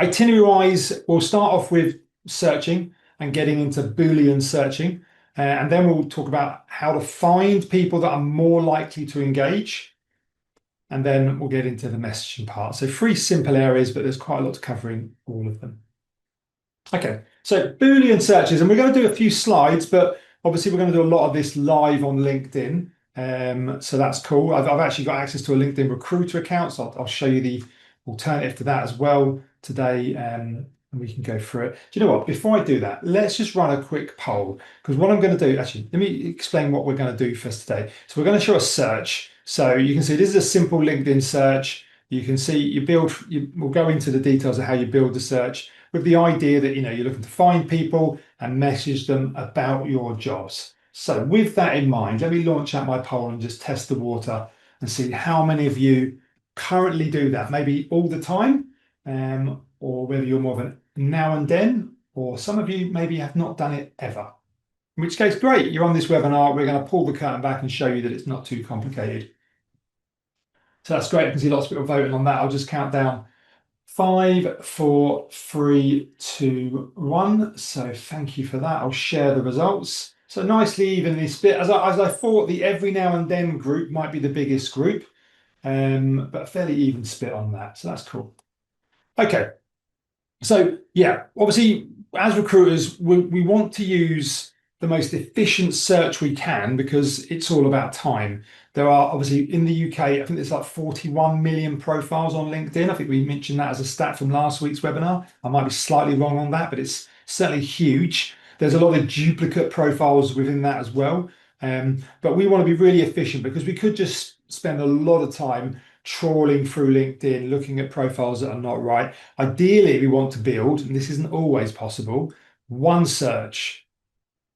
Itinerary-wise, we'll start off with searching and getting into Boolean searching. And then we'll talk about how to find people that are more likely to engage. And then we'll get into the messaging part. So 3 simple areas, but there's quite a lot to cover in all of them. Okay, so Boolean searches, and we're going to do a few slides, but obviously we're going to do a lot of this live on LinkedIn. So that's cool. I've actually got access to a LinkedIn recruiter account, so I'll show you the alternative to that as well today, and we can go through it. Do you know what? Before I do that, let's just run a quick poll, because what I'm going to do, actually, let me explain what we're going to do first today. So we're going to show a search. So you can see this is a simple LinkedIn search. You can see we'll go into the details of how you build the search with the idea that you're looking to find people and message them about your jobs. So with that in mind, let me launch out my poll and just test the water and see how many of you currently do that, maybe all the time, or whether you're more of a now and then, or some of you maybe have not done it ever. In which case, great, you're on this webinar. We're going to pull the curtain back and show you that it's not too complicated. So that's great. I can see lots of people voting on that. I'll just count down 5, 4, 3, 2, 1. So thank you for that. I'll share the results. So nicely evenly split. As I thought, the every now and then group might be the biggest group, but a fairly even split on that. So that's cool. Okay. So yeah, obviously, as recruiters, we want to use the most efficient search we can because it's all about time. There are obviously in the UK, I think there's like 41 million profiles on LinkedIn. I think we mentioned that as a stat from last week's webinar. I might be slightly wrong on that, but it's certainly huge. There's a lot of duplicate profiles within that as well. But we want to be really efficient because we could just spend a lot of time trawling through LinkedIn, looking at profiles that are not right. Ideally, we want to build, and this isn't always possible, one search,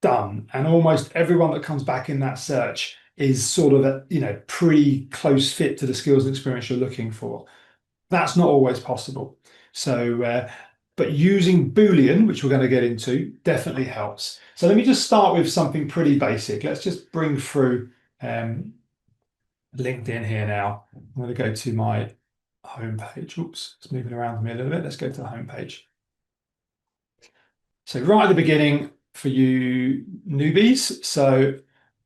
done. And almost everyone that comes back in that search is sort of a pretty close fit to the skills and experience you're looking for. That's not always possible. So, but using Boolean, which we're going to get into, definitely helps. So let me just start with something pretty basic. Let's just bring through LinkedIn here now. I'm going to go to my homepage. Oops, it's moving around me a little bit. Let's go to the homepage. So right at the beginning for you newbies, so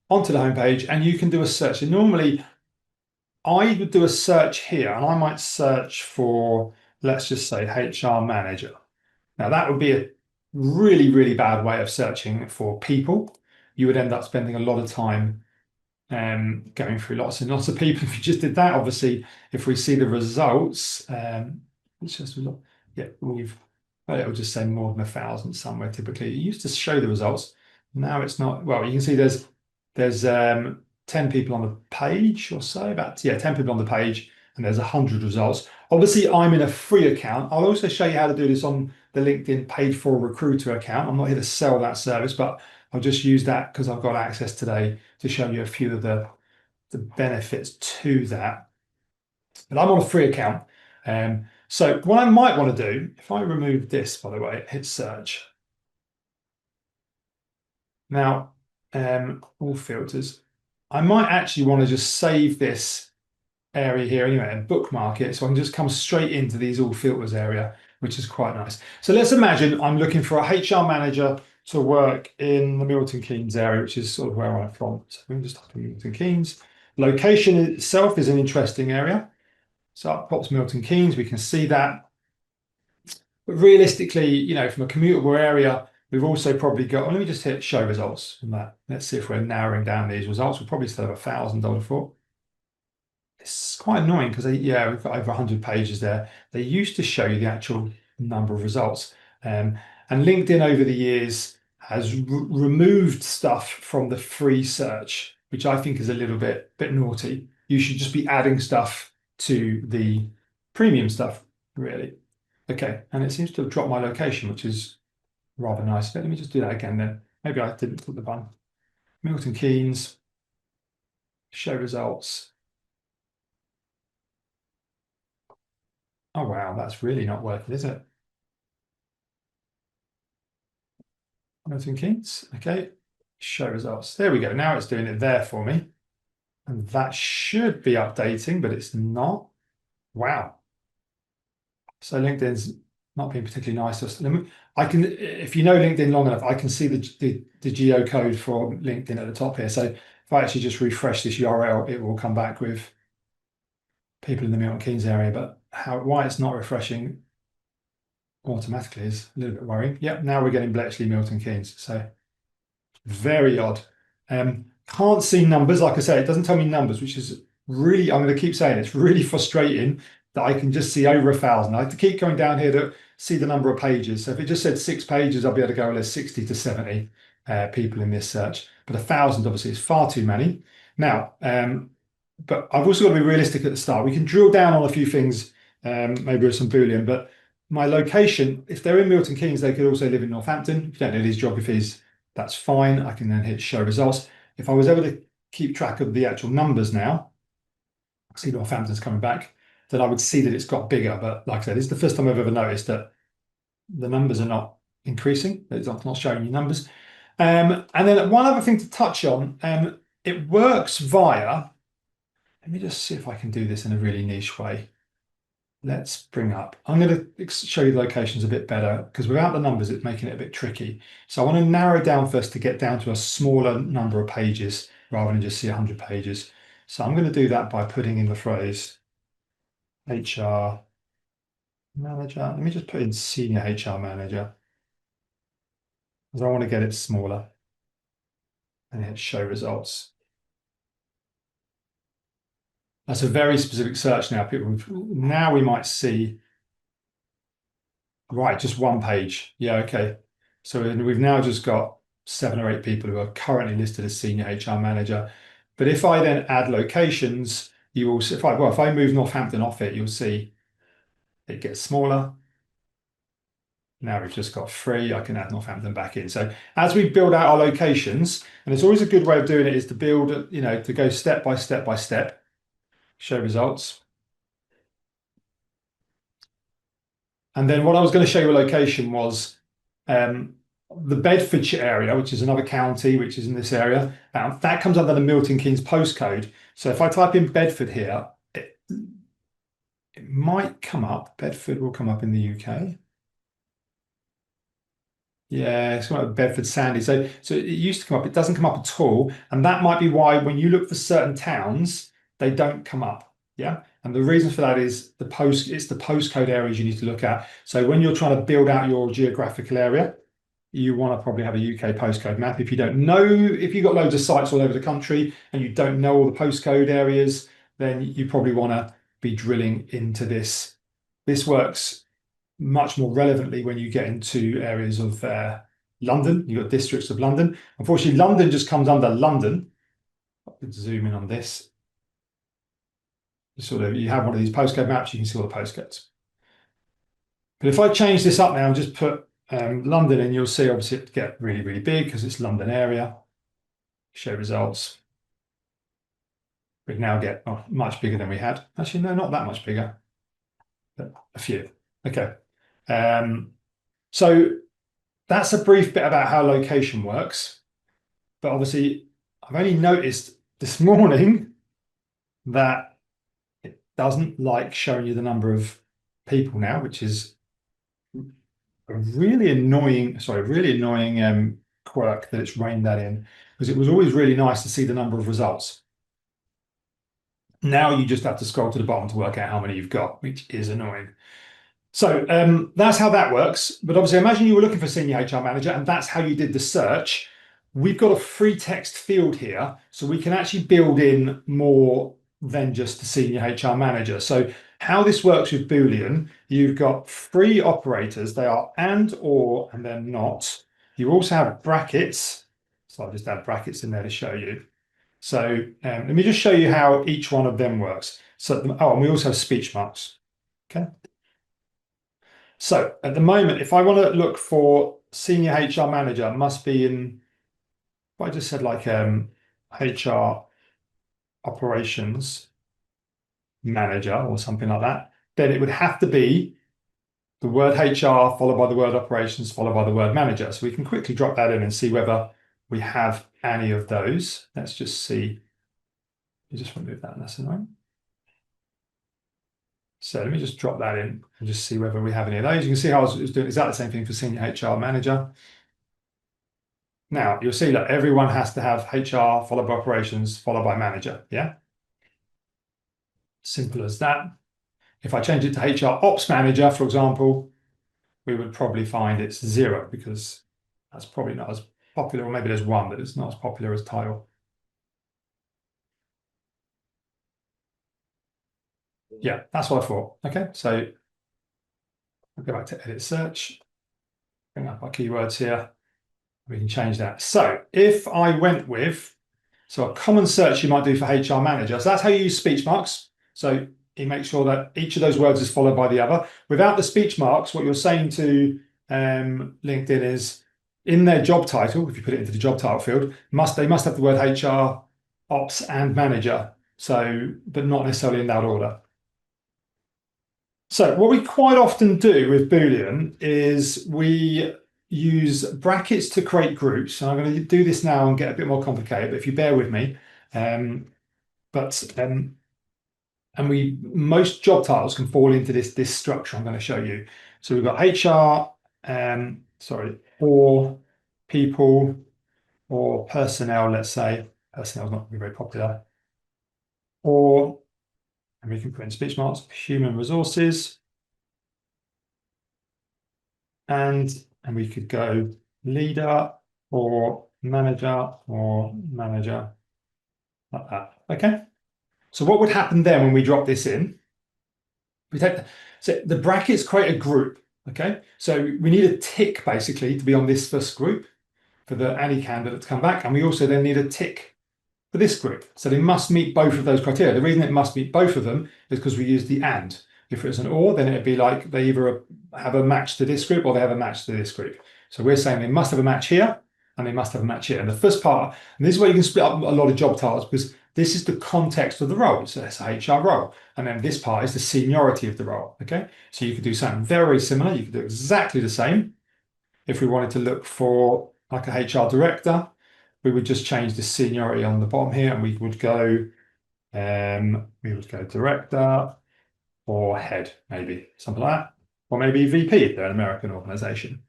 onto the homepage, and you can do a search. And normally I would do a search here, and I might search for, let's just say, HR manager. Now that would be a really, really bad way of searching for people. You would end up spending a lot of time going through lots and lots of people. If you just did that, obviously, if we see the results, it's just it'll just say more than 1,000 somewhere. Typically, it used to show the results. Now it's not. Well, you can see there's 10 people on the page or so, 10 people on the page, and there's 100 results. Obviously, I'm in a free account. I'll also show you how to do this on the LinkedIn paid for recruiter account. I'm not here to sell that service, but I'll just use that because I've got access today to show you a few of the benefits to that. But I'm on a free account. So what I might want to do, if I remove this, by the way, hit search. Now, all filters. I might actually want to just save this area here anyway and bookmark it so I can just come straight into these all filters area, which is quite nice. So let's imagine I'm looking for a HR manager to work in the Milton Keynes area, which is sort of where I'm from. So we can just type in Milton Keynes. Location itself is an interesting area. So up pops Milton Keynes, we can see that. But realistically, from a commutable area, we've also probably got, let me just hit show results from that. Let's see if we're narrowing down these results. We'll probably still have $1,000 for. It's quite annoying because we've got over 100 pages there. They used to show you the actual number of results. And LinkedIn over the years has removed stuff from the free search, which I think is a little bit naughty. You should just be adding stuff to the premium stuff, really. Okay, and it seems to have dropped my location, which is rather nice. Let me just do that again then. Maybe I didn't put the button. Milton Keynes, show results. Oh, wow, that's really not working, is it? Milton Keynes, okay, show results. There we go. Now it's doing it there for me. And that should be updating, but it's not. Wow. So LinkedIn's not being particularly nice. I can, if you know LinkedIn long enough, I can see the geocode for LinkedIn at the top here. So if I actually just refresh this URL, it will come back with people in the Milton Keynes area. But why it's not refreshing automatically is a little bit worrying. Yep, now we're getting Bletchley, Milton Keynes. So very odd. Can't see numbers. Like I say, it doesn't tell me numbers, which is really, I'm going to keep saying it's really frustrating that I can just see over 1,000. I have to keep going down here to see the number of pages. So if it just said 6 pages, I'll be able to go, well, there's 60 to 70 people in this search. But 1,000 obviously is far too many. Now, but I've also got to be realistic at the start. We can drill down on a few things, maybe with some Boolean, but my location, if they're in Milton Keynes, they could also live in Northampton. If you don't know these geographies, that's fine. I can then hit show results. If I was able to keep track of the actual numbers now, see Northampton's coming back, then I would see that it's got bigger. But like I said, this is the first time I've ever noticed that the numbers are not increasing. It's not showing you numbers. And then one other thing to touch on, it works via, let me just see if I can do this in a really niche way. Let's bring up, I'm going to show you the locations a bit better because without the numbers, it's making it a bit tricky. So I want to narrow down first to get down to a smaller number of pages rather than just see 100 pages. So I'm going to do that by putting in the phrase HR manager. Let me just put in senior HR manager because I want to get it smaller and hit show results. That's a very specific search now. Now we might see, right, just one page. Yeah, okay. So we've now just got 7 or 8 people who are currently listed as senior HR manager. But if I then add locations, you will see, if I move Northampton off it, you'll see it gets smaller. Now we've just got 3. I can add Northampton back in. So as we build out our locations, and it's always a good way of doing it is to build, to go step by step by step. Show results. And then what I was going to show you a location was the Bedfordshire area, which is another county, which is in this area. That comes under the Milton Keynes postcode. So if I type in Bedford here, it might come up. Bedford will come up in the UK. Yeah, it's come up with Bedford Sandy. So it used to come up. It doesn't come up at all. And that might be why when you look for certain towns, they don't come up. Yeah. And the reason for that is it's the postcode areas you need to look at. So when you're trying to build out your geographical area, you want to probably have a UK postcode map. If you don't know, if you've got loads of sites all over the country and you don't know all the postcode areas, then you probably want to be drilling into this. This works much more relevantly when you get into areas of London. You've got districts of London. Unfortunately, London just comes under London. Let's zoom in on this. You have one of these postcode maps, you can see all the postcodes. But if I change this up now and just put London in, you'll see obviously it get really, really big because it's London area. Show results. We now get much bigger than we had. Actually, no, not that much bigger, but a few. Okay. So that's a brief bit about how location works. But obviously, I've only noticed this morning that it doesn't like showing you the number of people now, which is a really annoying quirk that it's reined that in, because it was always really nice to see the number of results. Now you just have to scroll to the bottom to work out how many you've got, which is annoying. So that's how that works. But obviously, imagine you were looking for senior HR manager, and that's how you did the search. We've got a free text field here, so we can actually build in more than just the senior HR manager. So how this works with Boolean, you've got 3 operators. They are and, or, and then not. You also have brackets. So I'll just add brackets in there to show you. So let me just show you how each one of them works. So, and we also have speech marks. Okay. So at the moment, if I want to look for senior HR manager, it must be in, if I just said like HR operations manager or something like that, then it would have to be the word HR followed by the word operations followed by the word manager. So we can quickly drop that in and see whether we have any of those. Let's just see. You just remove that, that's annoying. So let me just drop that in and just see whether we have any of those. You can see how I was doing exactly the same thing for senior HR manager. Now you'll see that everyone has to have HR followed by operations followed by manager. Yeah. Simple as that. If I change it to HR ops manager, for example, we would probably find it's 0 because that's probably not as popular, or maybe there's one, but it's not as popular as title. Yeah, that's what I thought. Okay, so I'll go back to edit search, bring up our keywords here. We can change that. So if I went with, so a common search you might do for HR manager, so that's how you use speech marks. So you make sure that each of those words is followed by the other. Without the speech marks, what you're saying to LinkedIn is in their job title, if you put it into the job title field, they must have the word HR, ops, and manager. So, but not necessarily in that order. So what we quite often do with Boolean is we use brackets to create groups. And I'm going to do this now and get a bit more complicated, but if you bear with me. And most job titles can fall into this structure I'm going to show you. So we've got HR, or people, or personnel, let's say. Personnel is not going to be very popular. And we can put in speech marks, human resources. And we could go leader or manager like that. Okay. So what would happen then when we drop this in? So the brackets create a group. Okay. So we need a tick basically to be on this first group for any candidate to come back. And we also then need a tick for this group. So they must meet both of those criteria. The reason it must meet both of them is because we use the and. If it was an or, then it'd be like they either have a match to this group or they have a match to this group. So we're saying they must have a match here and they must have a match here. And the first part, and this is where you can split up a lot of job titles because this is the context of the role. So it's a HR role. And then this part is the seniority of the role. Okay. So you could do something very similar. You could do exactly the same. If we wanted to look for like a HR director, we would just change the seniority on the bottom here and we would go director or head, maybe something like that, or maybe VP if they're an American organization.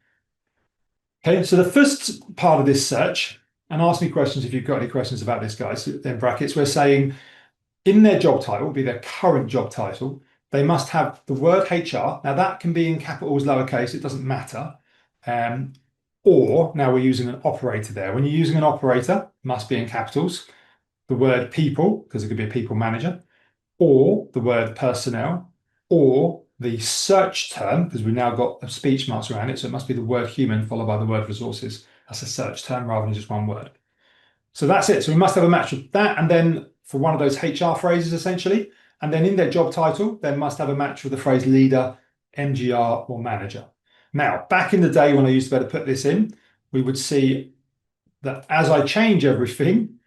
Okay, so the first part of this search, and ask me questions if you've got any questions about this, guys. In brackets, we're saying in their job title, be their current job title, they must have the word HR. Now that can be in capitals, lowercase, it doesn't matter. Or now we're using an operator there. When you're using an operator, it must be in capitals. The word people, because it could be a people manager, or the word personnel, or the search term, because we've now got speech marks around it, so it must be the word human followed by the word resources. That's a search term rather than just one word. So that's it. So we must have a match with that, and then for one of those HR phrases, essentially, and then in their job title, they must have a match with the phrase leader, MGR, or manager. Now, back in the day when I used to be able to put this in, we would see that as I change everything,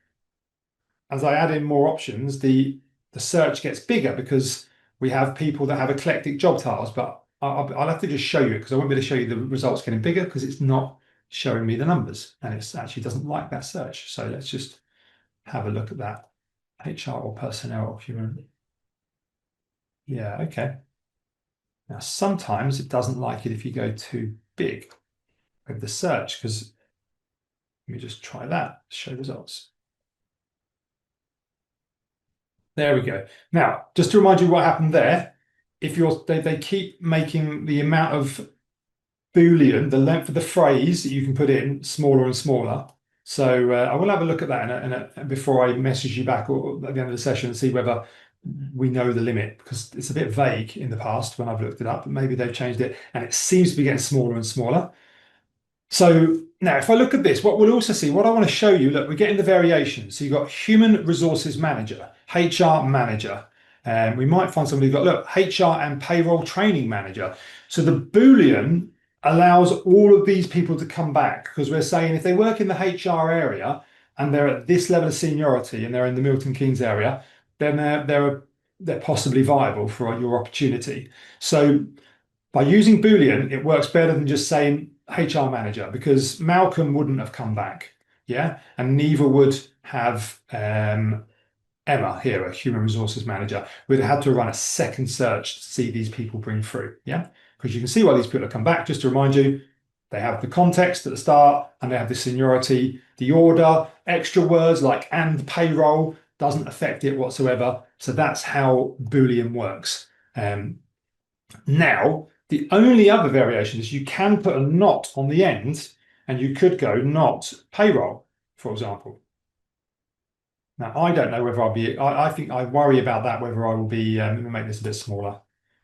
as I add in more options, the search gets bigger because we have people that have eclectic job titles, but I'll have to just show you it because I won't be able to show you the results getting bigger because it's not showing me the numbers and it actually doesn't like that search. So let's just have a look at that. HR or personnel or human. Yeah, okay. Now, sometimes it doesn't like it if you go too big with the search because let me just try that, show results. There we go. Now, just to remind you what happened there, if they keep making the amount of Boolean, the length of the phrase that you can put in, smaller and smaller. So I will have a look at that before I message you back or at the end of the session and see whether we know the limit because it's a bit vague in the past when I've looked it up, but maybe they've changed it and it seems to be getting smaller and smaller. So now if I look at this, what we'll also see, what I want to show you, look, we're getting the variations. So you've got human resources manager, HR manager. And we might find somebody who's got, look, HR and payroll training manager. So the Boolean allows all of these people to come back because we're saying if they work in the HR area and they're at this level of seniority and they're in the Milton Keynes area, then they're possibly viable for your opportunity. So by using Boolean, it works better than just saying HR manager because Malcolm wouldn't have come back, yeah, and neither would have Emma here, a human resources manager, we'd have had to run a second search to see these people bring through. Yeah, because you can see why these people have come back. Just to remind you, they have the context at the start and they have the seniority, the order, extra words like and payroll doesn't affect it whatsoever. So that's how Boolean works. Now, the only other variation is you can put a not on the end and you could go not payroll, for example. Now, I don't know whether I'll be, I think I worry about that, whether I will be, let me make this a bit smaller,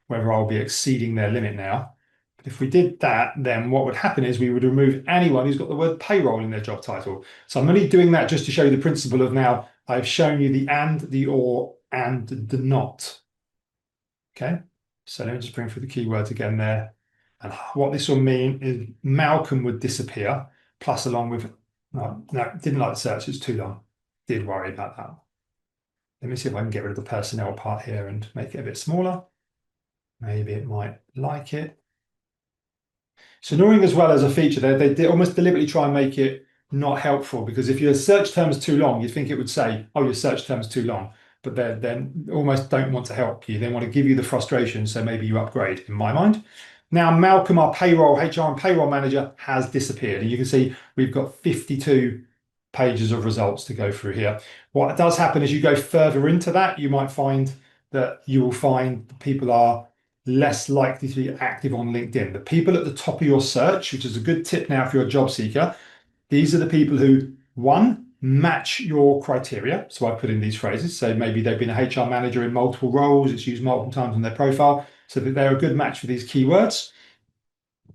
whether I'll be exceeding their limit now. But if we did that, then what would happen is we would remove anyone who's got the word payroll in their job title. So I'm only doing that just to show you the principle of now I've shown you the and, the or, and the not. Okay, so let me just bring through the keywords again there. And what this will mean is Malcolm would disappear, plus along with, no, didn't like the search, it's too long. Did worry about that. Let me see if I can get rid of the personnel part here and make it a bit smaller. Maybe it might like it. So ignoring as well as a feature, they almost deliberately try and make it not helpful, because if your search term is too long, you'd think it would say, oh, your search term is too long. But they almost don't want to help you. They want to give you the frustration, so maybe you upgrade, in my mind. Now, Malcolm, our payroll, HR and payroll manager, has disappeared. And you can see we've got 52 pages of results to go through here. What does happen is you go further into that, you might find that you will find people are less likely to be active on LinkedIn. The people at the top of your search, which is a good tip now if you're a job seeker, these are the people who, one, match your criteria. So I put in these phrases. So maybe they've been a HR manager in multiple roles, it's used multiple times on their profile, so that they're a good match for these keywords.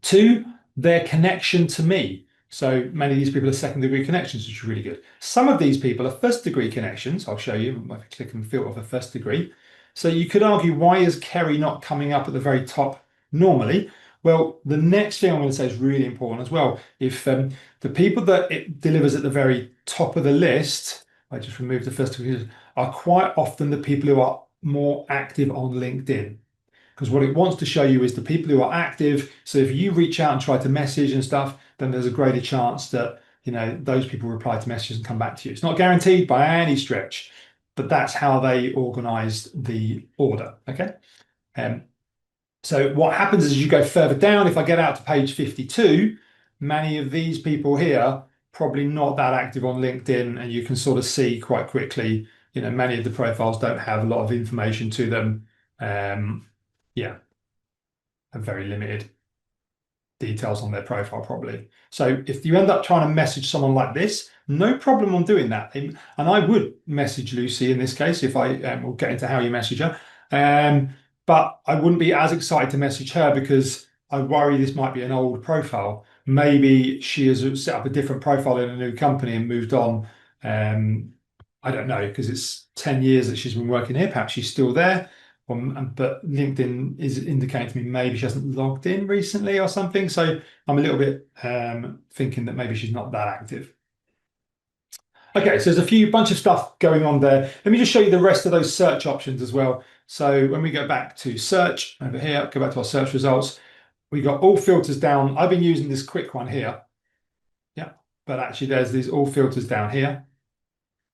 Two, their connection to me. So many of these people are second degree connections, which is really good. Some of these people are first degree connections. I'll show you if I click and filter for first degree. So you could argue, why is Kerry not coming up at the very top normally? Well, the next thing I'm going to say is really important as well. If the people that it delivers at the very top of the list, I just removed the first degree, are quite often the people who are more active on LinkedIn. Because what it wants to show you is the people who are active. So if you reach out and try to message and stuff, then there's a greater chance that those people reply to messages and come back to you. It's not guaranteed by any stretch, but that's how they organized the order. Okay. So what happens is, as you go further down, if I get out to page 52, many of these people here probably not that active on LinkedIn, and you can sort of see quite quickly, many of the profiles don't have a lot of information to them. Yeah, have very limited details on their profile probably. So if you end up trying to message someone like this, no problem on doing that. And I would message Lucy in this case if I will get into how you message her. But I wouldn't be as excited to message her because I worry this might be an old profile. Maybe she has set up a different profile in a new company and moved on. I don't know, because it's 10 years that she's been working here. Perhaps she's still there. But LinkedIn is indicating to me maybe she hasn't logged in recently or something. So I'm a little bit thinking that maybe she's not that active. Okay, so there's a bunch of stuff going on there. Let me just show you the rest of those search options as well. So when we go back to search over here, go back to our search results, we got all filters down. I've been using this quick one here. Yeah, but actually there's these all filters down here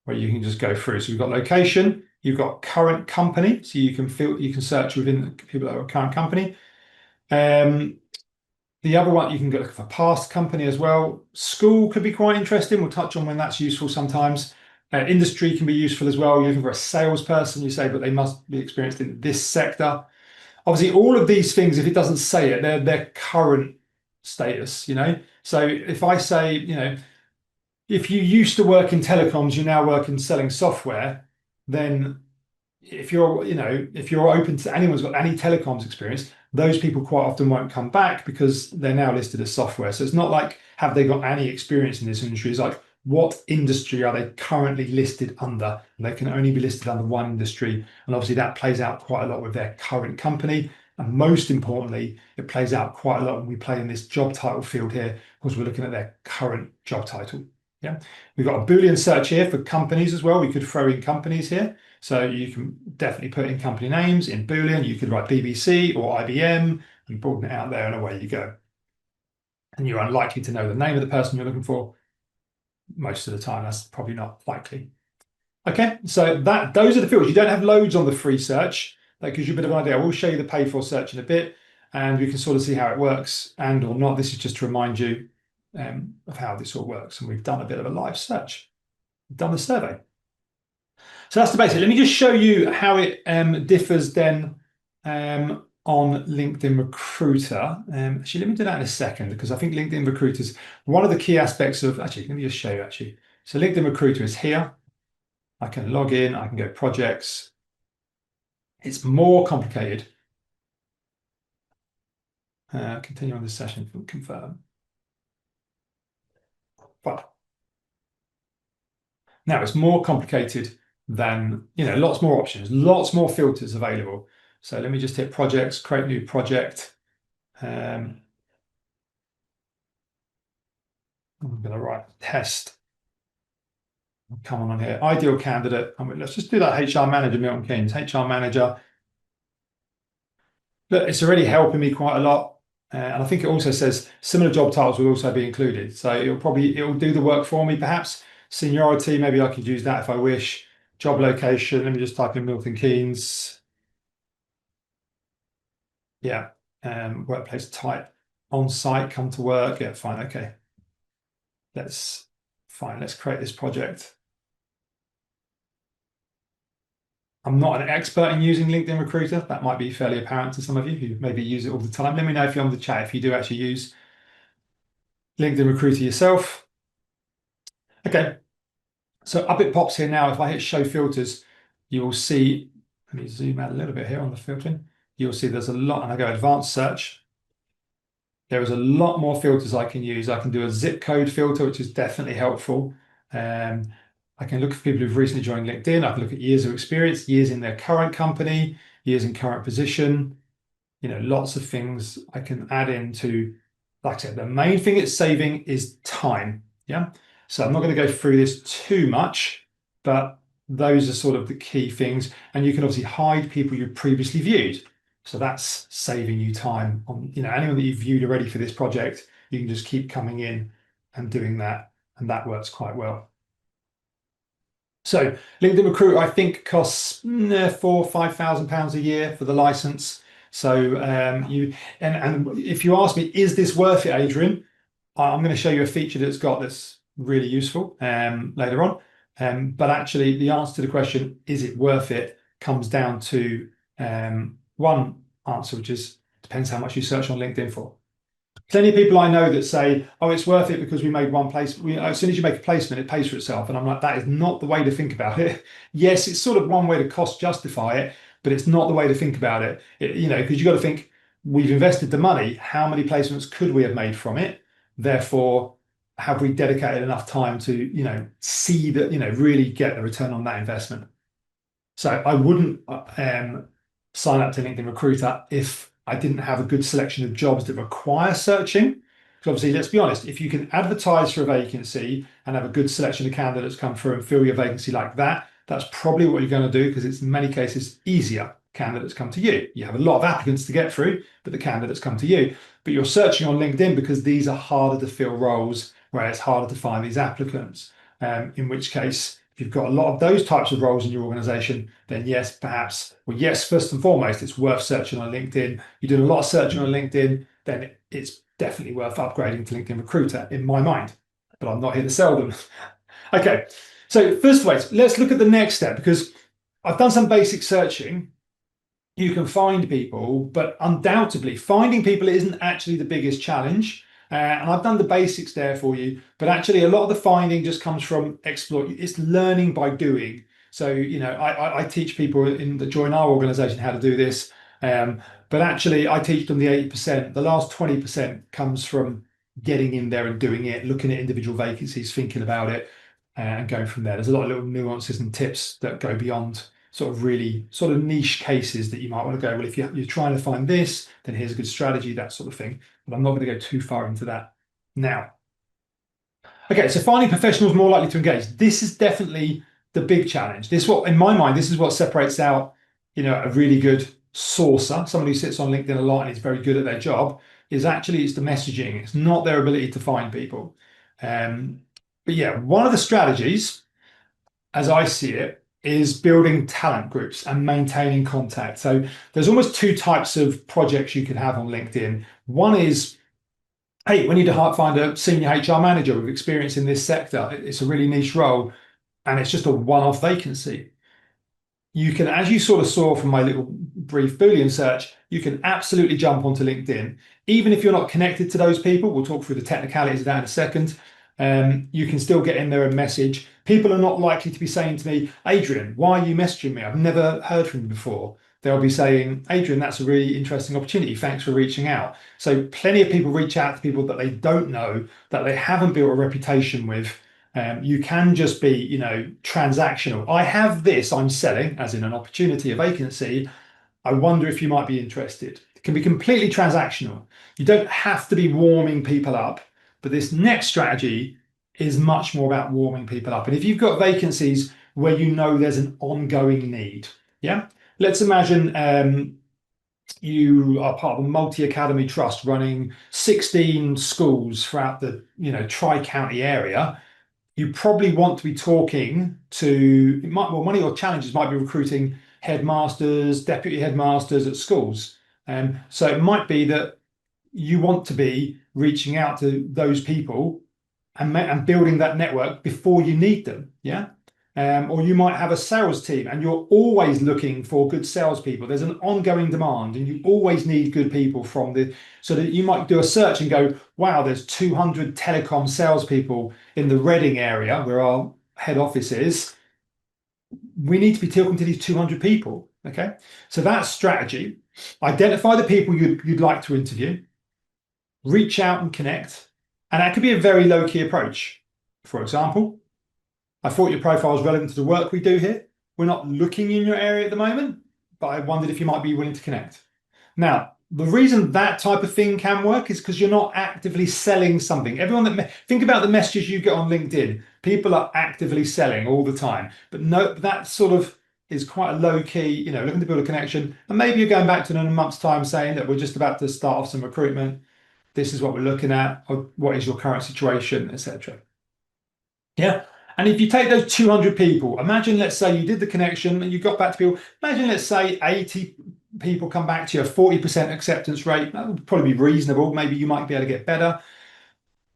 where you can just go through. So we've got location, you've got current company, so you can search within people that are a current company. The other one, you can look for past company as well. School could be quite interesting. We'll touch on when that's useful sometimes. Industry can be useful as well. You're looking for a salesperson, you say, but they must be experienced in this sector. Obviously, all of these things, if it doesn't say it, they're their current status, So if I say, if you used to work in telecoms, you now work in selling software, then if you're open to anyone's got any telecoms experience, those people quite often won't come back because they're now listed as software. So it's not like, have they got any experience in this industry? It's like, what industry are they currently listed under? And they can only be listed under one industry. And obviously that plays out quite a lot with their current company. And most importantly, it plays out quite a lot when we play in this job title field here, because we're looking at their current job title. Yeah, we've got a Boolean search here for companies as well. We could throw in companies here. So you can definitely put in company names in Boolean. You could write BBC or IBM and broaden it out there, and away you go. And you're unlikely to know the name of the person you're looking for. Most of the time, that's probably not likely. Okay, so those are the fields. You don't have loads on the free search. That gives you a bit of an idea. We'll show you the paid for search in a bit, and you can sort of see how it works and or not. This is just to remind you of how this all works. And we've done a bit of a live search. We've done the survey. So that's the basic. Let me just show you how it differs then on LinkedIn Recruiter. Actually, let me do that in a second because I think LinkedIn Recruiter is one of the key aspects of, actually, let me just show you actually. So LinkedIn Recruiter is here. I can log in, I can go projects. It's more complicated. Continue on this session, confirm. But now it's more complicated than, lots more options, lots more filters available. So let me just hit projects, create new project. I'm going to write test. Come on here, ideal candidate. Let's just do that HR manager, Milton Keynes, HR manager. Look, it's already helping me quite a lot. And I think it also says similar job titles will also be included. So it'll do the work for me, perhaps. Seniority, maybe I could use that if I wish. Job location, let me just type in Milton Keynes. Yeah, workplace type, on-site, come to work. Yeah, fine, okay. Let's create this project. I'm not an expert in using LinkedIn Recruiter. That might be fairly apparent to some of you who maybe use it all the time. Let me know if you're on the chat, if you do actually use LinkedIn Recruiter yourself. Okay, so up it pops here now. If I hit show filters, you will see, let me zoom out a little bit here on the filtering. You'll see there's a lot, and I go advanced search. There is a lot more filters I can use. I can do a zip code filter, which is definitely helpful. I can look for people who've recently joined LinkedIn. I can look at years of experience, years in their current company, years in current position. Lots of things I can add into. Like I said, the main thing it's saving is time. Yeah. So I'm not going to go through this too much, but those are sort of the key things. And you can obviously hide people you've previously viewed. So that's saving you time on, anyone that you've viewed already for this project, you can just keep coming in and doing that. And that works quite well. So LinkedIn Recruiter, I think, costs £4,000 or £5,000 a year for the license. So and if you ask me, is this worth it, Adrian? I'm going to show you a feature that's really useful later on. But actually, the answer to the question, is it worth it, comes down to one answer, which is depends how much you search on LinkedIn for. Plenty of people I know that say, oh, it's worth it because we made one placement. As soon as you make a placement, it pays for itself. And I'm like, that is not the way to think about it. Yes, it's sort of one way to cost justify it, but it's not the way to think about it. Because you've got to think, we've invested the money. How many placements could we have made from it? Therefore, have we dedicated enough time to, see that, really get the return on that investment? So I wouldn't sign up to LinkedIn Recruiter if I didn't have a good selection of jobs that require searching. Because obviously, let's be honest, if you can advertise for a vacancy and have a good selection of candidates come through and fill your vacancy like that, that's probably what you're going to do because it's in many cases easier. Candidates come to you. You have a lot of applicants to get through, but the candidates come to you. But you're searching on LinkedIn because these are harder to fill roles where it's harder to find these applicants. In which case, if you've got a lot of those types of roles in your organization, then yes, perhaps, well, yes, first and foremost, it's worth searching on LinkedIn. You're doing a lot of searching on LinkedIn, then it's definitely worth upgrading to LinkedIn Recruiter in my mind, but I'm not here to sell them. Okay, so first of all, let's look at the next step because I've done some basic searching. You can find people, but undoubtedly finding people isn't actually the biggest challenge. And I've done the basics there for you, but actually a lot of the finding just comes from exploit. It's learning by doing. So, I teach people that join our organization how to do this. But actually I teach them the 80%. The last 20% comes from getting in there and doing it, looking at individual vacancies, thinking about it, and going from there. There's a lot of little nuances and tips that go beyond sort of really sort of niche cases that you might want to go, well, if you're trying to find this, then here's a good strategy, that sort of thing. But I'm not going to go too far into that now. Okay, so finding professionals more likely to engage. This is definitely the big challenge. In my mind, this is what separates out, a really good sourcer, someone who sits on LinkedIn a lot and is very good at their job, is actually it's the messaging. It's not their ability to find people. But yeah, one of the strategies as I see it, is building talent groups and maintaining contact. So there's almost two types of projects you could have on LinkedIn. One is, hey, we need to find a senior HR manager with experience in this sector. It's a really niche role, and it's just a one-off vacancy. You can, as you sort of saw from my little brief Boolean search, you can absolutely jump onto LinkedIn. Even if you're not connected to those people, we'll talk through the technicalities of that in a second. You can still get in there and message. People are not likely to be saying to me, Adrian, why are you messaging me? I've never heard from you before. They'll be saying, Adrian, that's a really interesting opportunity. Thanks for reaching out. So plenty of people reach out to people that they don't know, that they haven't built a reputation with. You can just be, transactional. I have this, I'm selling, as in an opportunity, a vacancy. I wonder if you might be interested. It can be completely transactional. You don't have to be warming people up, but this next strategy is much more about warming people up. And if you've got vacancies where you know there's an ongoing need, yeah, let's imagine you are part of a multi-academy trust running 16 schools throughout the tri-county area. You probably want to be talking to, one of your challenges might be recruiting headmasters, deputy headmasters at schools. So it might be that you want to be reaching out to those people and building that network before you need them. Yeah. Or you might have a sales team and you're always looking for good salespeople. There's an ongoing demand and you always need good people so that you might do a search and go, wow, there's 200 telecom salespeople in the Reading area where our head office is. We need to be talking to these 200 people. Okay. So that's strategy. Identify the people you'd like to interview, reach out and connect. And that could be a very low key approach. For example, I thought your profile was relevant to the work we do here. We're not looking in your area at the moment, but I wondered if you might be willing to connect. Now, the reason that type of thing can work is because you're not actively selling something. Think about the messages you get on LinkedIn. People are actively selling all the time, but no, that sort of is quite a low key, looking to build a connection. And maybe you're going back to them in a month's time saying that we're just about to start off some recruitment. This is what we're looking at, or what is your current situation, etc. Yeah. And if you take those 200 people, imagine, let's say you did the connection and you got back to people. Imagine, let's say 80 people come back to you, a 40% acceptance rate. That would probably be reasonable. Maybe you might be able to get better.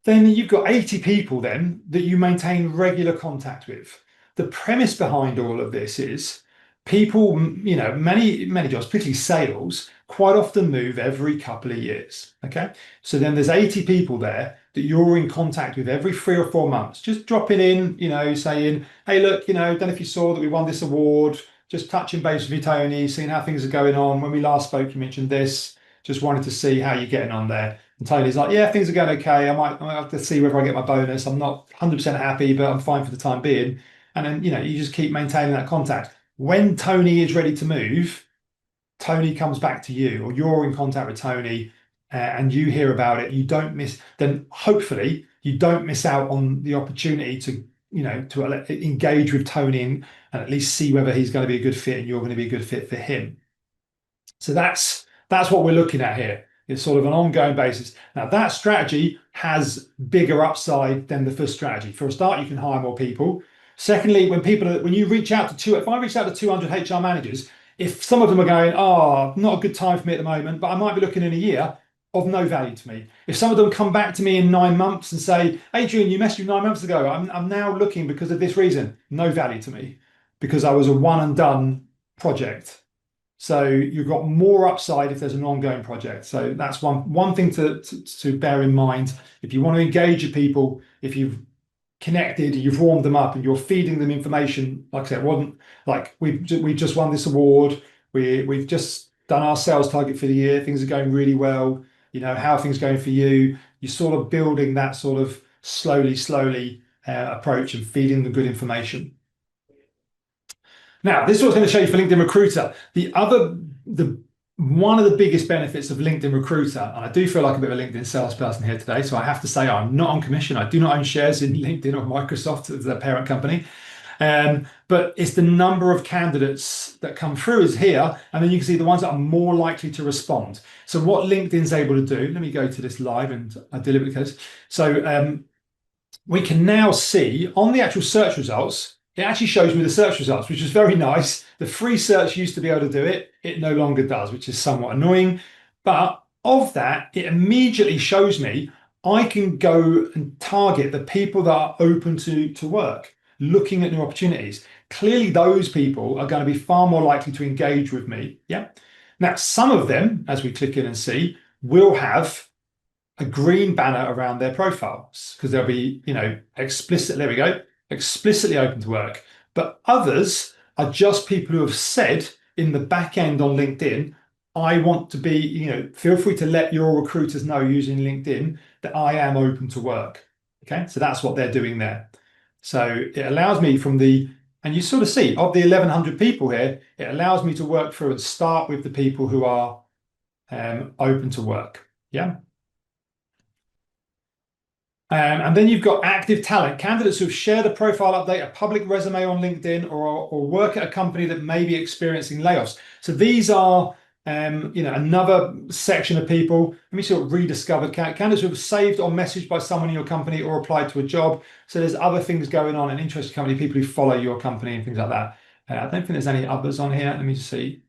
Then you've got 80 people then that you maintain regular contact with. The premise behind all of this is people, many jobs, particularly sales, quite often move every couple of years. Okay. So then there's 80 people there that you're in contact with every 3 or 4 months, just dropping in, saying, hey, look, don't know if you saw that we won this award, just touching base with you, Tony, seeing how things are going on. When we last spoke, you mentioned this, just wanted to see how you're getting on there. And Tony's like, yeah, things are going okay. I might have to see whether I get my bonus. I'm not 100% happy, but I'm fine for the time being. And then, you just keep maintaining that contact. When Tony is ready to move, Tony comes back to you, or you're in contact with Tony, and you hear about it. You don't miss. Then hopefully you don't miss out on the opportunity to engage with Tony and at least see whether he's going to be a good fit and you're going to be a good fit for him. So that's what we're looking at here. It's sort of an ongoing basis. Now that strategy has bigger upside than the first strategy. For a start, you can hire more people. Secondly, when you reach out to if I reach out to 200 HR managers, if some of them are going, not a good time for me at the moment, but I might be looking in a year, of no value to me. If some of them come back to me in 9 months and say, Adrian, you messaged me 9 months ago, I'm now looking because of this reason, no value to me, because I was a one and done project. So you've got more upside if there's an ongoing project. So that's one thing to bear in mind. If you want to engage with people, if you've connected, you've warmed them up and you're feeding them information, like I said, it wasn't like we've just won this award, we've just done our sales target for the year, things are going really well, how are things going for you? You're sort of building that sort of slowly approach and feeding them good information. Now, this is what's going to show you for LinkedIn Recruiter. One of the biggest benefits of LinkedIn Recruiter, and I do feel like a bit of a LinkedIn salesperson here today, so I have to say I'm not on commission. I do not own shares in LinkedIn or Microsoft, their parent company. But it's the number of candidates that come through is here, and then you can see the ones that are more likely to respond. So what LinkedIn's able to do, let me go to this live and I deliberately because so we can now see on the actual search results, it actually shows me the search results, which is very nice. The free search used to be able to do it. It no longer does, which is somewhat annoying. But of that, it immediately shows me I can go and target the people that are open to work, looking at new opportunities. Clearly, those people are going to be far more likely to engage with me. Yeah. Now, some of them, as we click in and see, will have a green banner around their profiles because they'll be, explicit. There we go, explicitly open to work. But others are just people who have said in the back end on LinkedIn, I want to be, feel free to let your recruiters know using LinkedIn that I am open to work. Okay, so that's what they're doing there. So it allows me and you sort of see of the 1,100 people here, it allows me to work through and start with the people who are open to work. Yeah. And then you've got active talent, candidates who've shared a profile update, a public resume on LinkedIn, or work at a company that may be experiencing layoffs. So these are, another section of people. Let me sort of rediscovered candidates who have saved or messaged by someone in your company or applied to a job. So there's other things going on, an interested company, people who follow your company and things like that. I don't think there's any others on here. Let me see.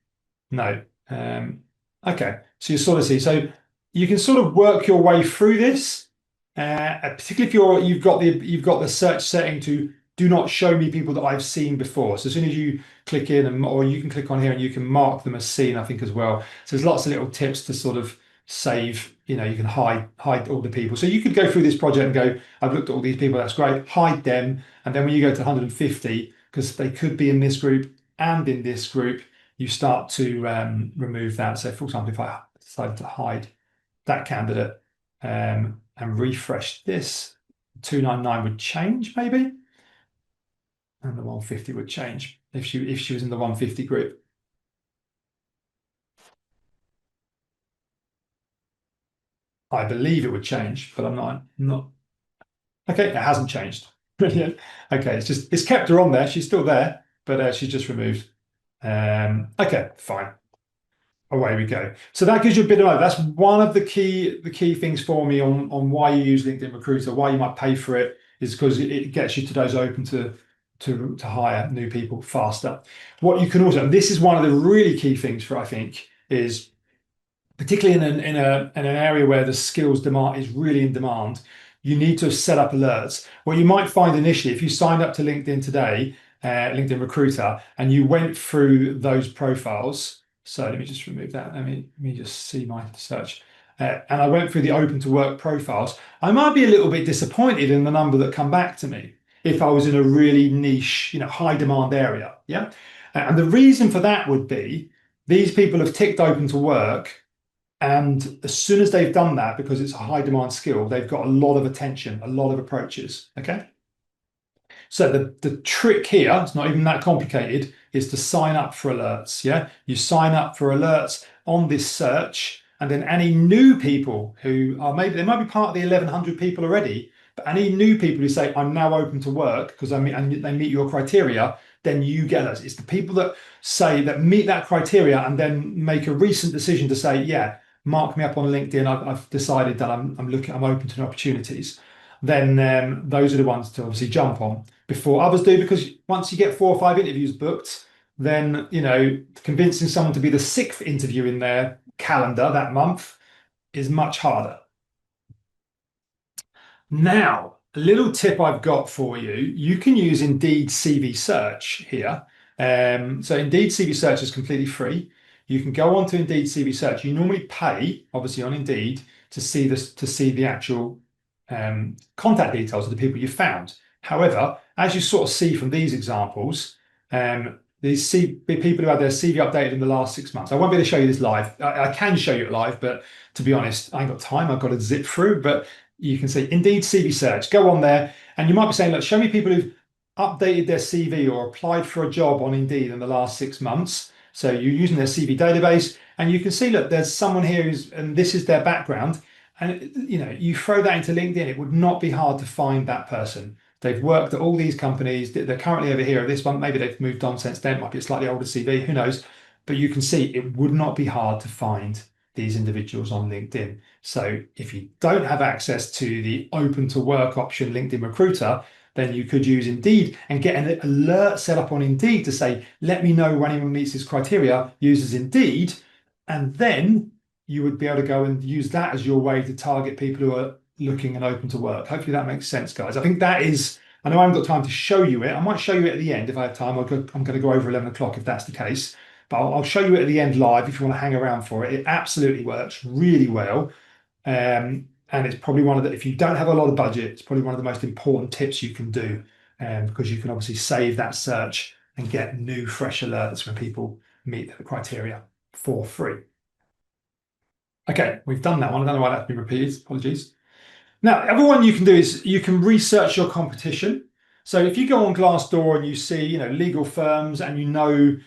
No. Okay. So you sort of see. So you can sort of work your way through this. Particularly if you've got the search setting to do not show me people that I've seen before. So as soon as you click in, or you can click on here and you can mark them as seen, I think as well. So there's lots of little tips to sort of save. You can hide all the people. So you could go through this project and go, I've looked at all these people. That's great. Hide them, and then when you go to 150, because they could be in this group and in this group, you start to remove that. So for example, if I decided to hide that candidate and refresh this, 299 would change maybe, and the 150 would change if she was in the 150 group. I believe it would change, but I'm not. Okay, it hasn't changed. Brilliant. Okay, it's kept her on there. She's still there, but she's just removed. Okay, fine. Away we go. So that gives you a bit of that's one of the key things for me on why you use LinkedIn Recruiter, why you might pay for it, is because it gets you to those open to hire new people faster. What you can also, and this is one of the really key things I think, is particularly in an area where the skills demand is really in demand, you need to set up alerts. What you might find initially, if you signed up to LinkedIn today, LinkedIn Recruiter, and you went through those profiles. So let me just remove that. Let me just see my search. And I went through the open to work profiles. I might be a little bit disappointed in the number that come back to me if I was in a really niche, high demand area. Yeah. And the reason for that would be these people have ticked open to work. And as soon as they've done that, because it's a high demand skill, they've got a lot of attention, a lot of approaches. Okay. So the trick here, it's not even that complicated, is to sign up for alerts. Yeah, you sign up for alerts on this search, and then any new people who are they might be part of the 1,100 people already, but any new people who say I'm now open to work because and they meet your criteria, then you get alerts. It's the people that say that meet that criteria and then make a recent decision to say, yeah, mark me up on LinkedIn. I've decided that I'm open to opportunities. Then those are the ones to obviously jump on before others do, because once you get 4 or 5 interviews booked, then convincing someone to be the 6th interview in their calendar that month is much harder. Now, a little tip I've got for you: you can use Indeed CV Search here. So Indeed CV Search is completely free. You can go on to Indeed CV Search. You normally pay, obviously, on Indeed to see the actual contact details of the people you found. However, as you sort of see from these examples, these people who had their CV updated in the last 6 months. I won't be able to show you this live. I can show you it live, but to be honest, I ain't got time. I've got to zip through. But you can see Indeed CV Search. Go on there, and you might be saying, look, show me people who've updated their CV or applied for a job on Indeed in the last 6 months. So you're using their CV database, and you can see, look, there's someone here and this is their background. And you throw that into LinkedIn, it would not be hard to find that person. They've worked at all these companies. They're currently over here at this one. Maybe they've moved on since then. It might be a slightly older CV. Who knows? But you can see it would not be hard to find these individuals on LinkedIn. So if you don't have access to the open to work option, LinkedIn Recruiter, then you could use Indeed and get an alert set up on Indeed to say, let me know when anyone meets this criteria, uses Indeed, and then you would be able to go and use that as your way to target people who are looking and open to work. Hopefully that makes sense, guys. I think that is, I know I haven't got time to show you it. I might show you it at the end if I have time. I'm going to go over 11 o'clock if that's the case. But I'll show you it at the end live if you want to hang around for it. It absolutely works really well. And it's probably one of the, if you don't have a lot of budget, it's probably one of the most important tips you can do, because you can obviously save that search and get new, fresh alerts when people meet the criteria for free. Okay, we've done that one. I don't know why that's been repeated. Apologies. Now, the other one you can do is you can research your competition. So if you go on Glassdoor and you see, legal firms, and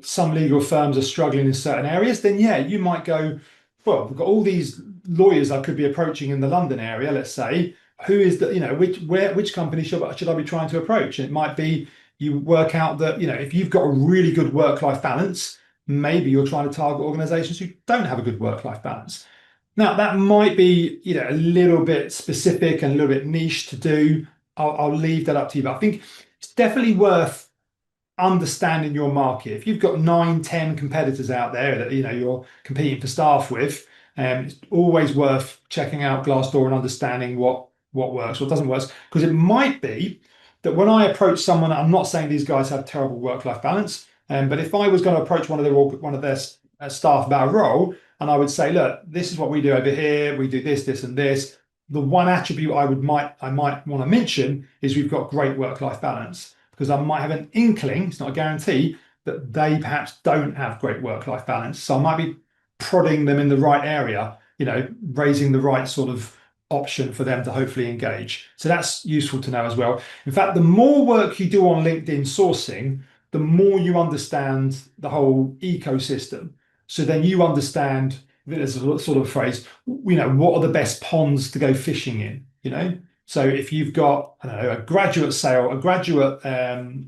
some legal firms are struggling in certain areas, then yeah, you might go, well, we've got all these lawyers I could be approaching in the London area, let's say. Who is the, which company should I be trying to approach? And it might be you work out that, if you've got a really good work-life balance, maybe you're trying to target organizations who don't have a good work-life balance. Now, that might be, a little bit specific and a little bit niche to do. I'll leave that up to you, but I think it's definitely worth understanding your market. If you've got 9, 10 competitors out there that you're competing for staff with, it's always worth checking out Glassdoor and understanding what works, what doesn't work. Because it might be that when I approach someone, I'm not saying these guys have terrible work-life balance, but if I was going to approach one of their staff about a role, and I would say, look, this is what we do over here. We do this, this, and this. The one attribute I might want to mention is we've got great work-life balance, because I might have an inkling, it's not a guarantee, that they perhaps don't have great work-life balance. So I might be prodding them in the right area, raising the right sort of option for them to hopefully engage. So that's useful to know as well. In fact, the more work you do on LinkedIn sourcing, the more you understand the whole ecosystem. So then you understand, there's a sort of phrase, what are the best ponds to go fishing in, So if you've got, I don't know, a graduate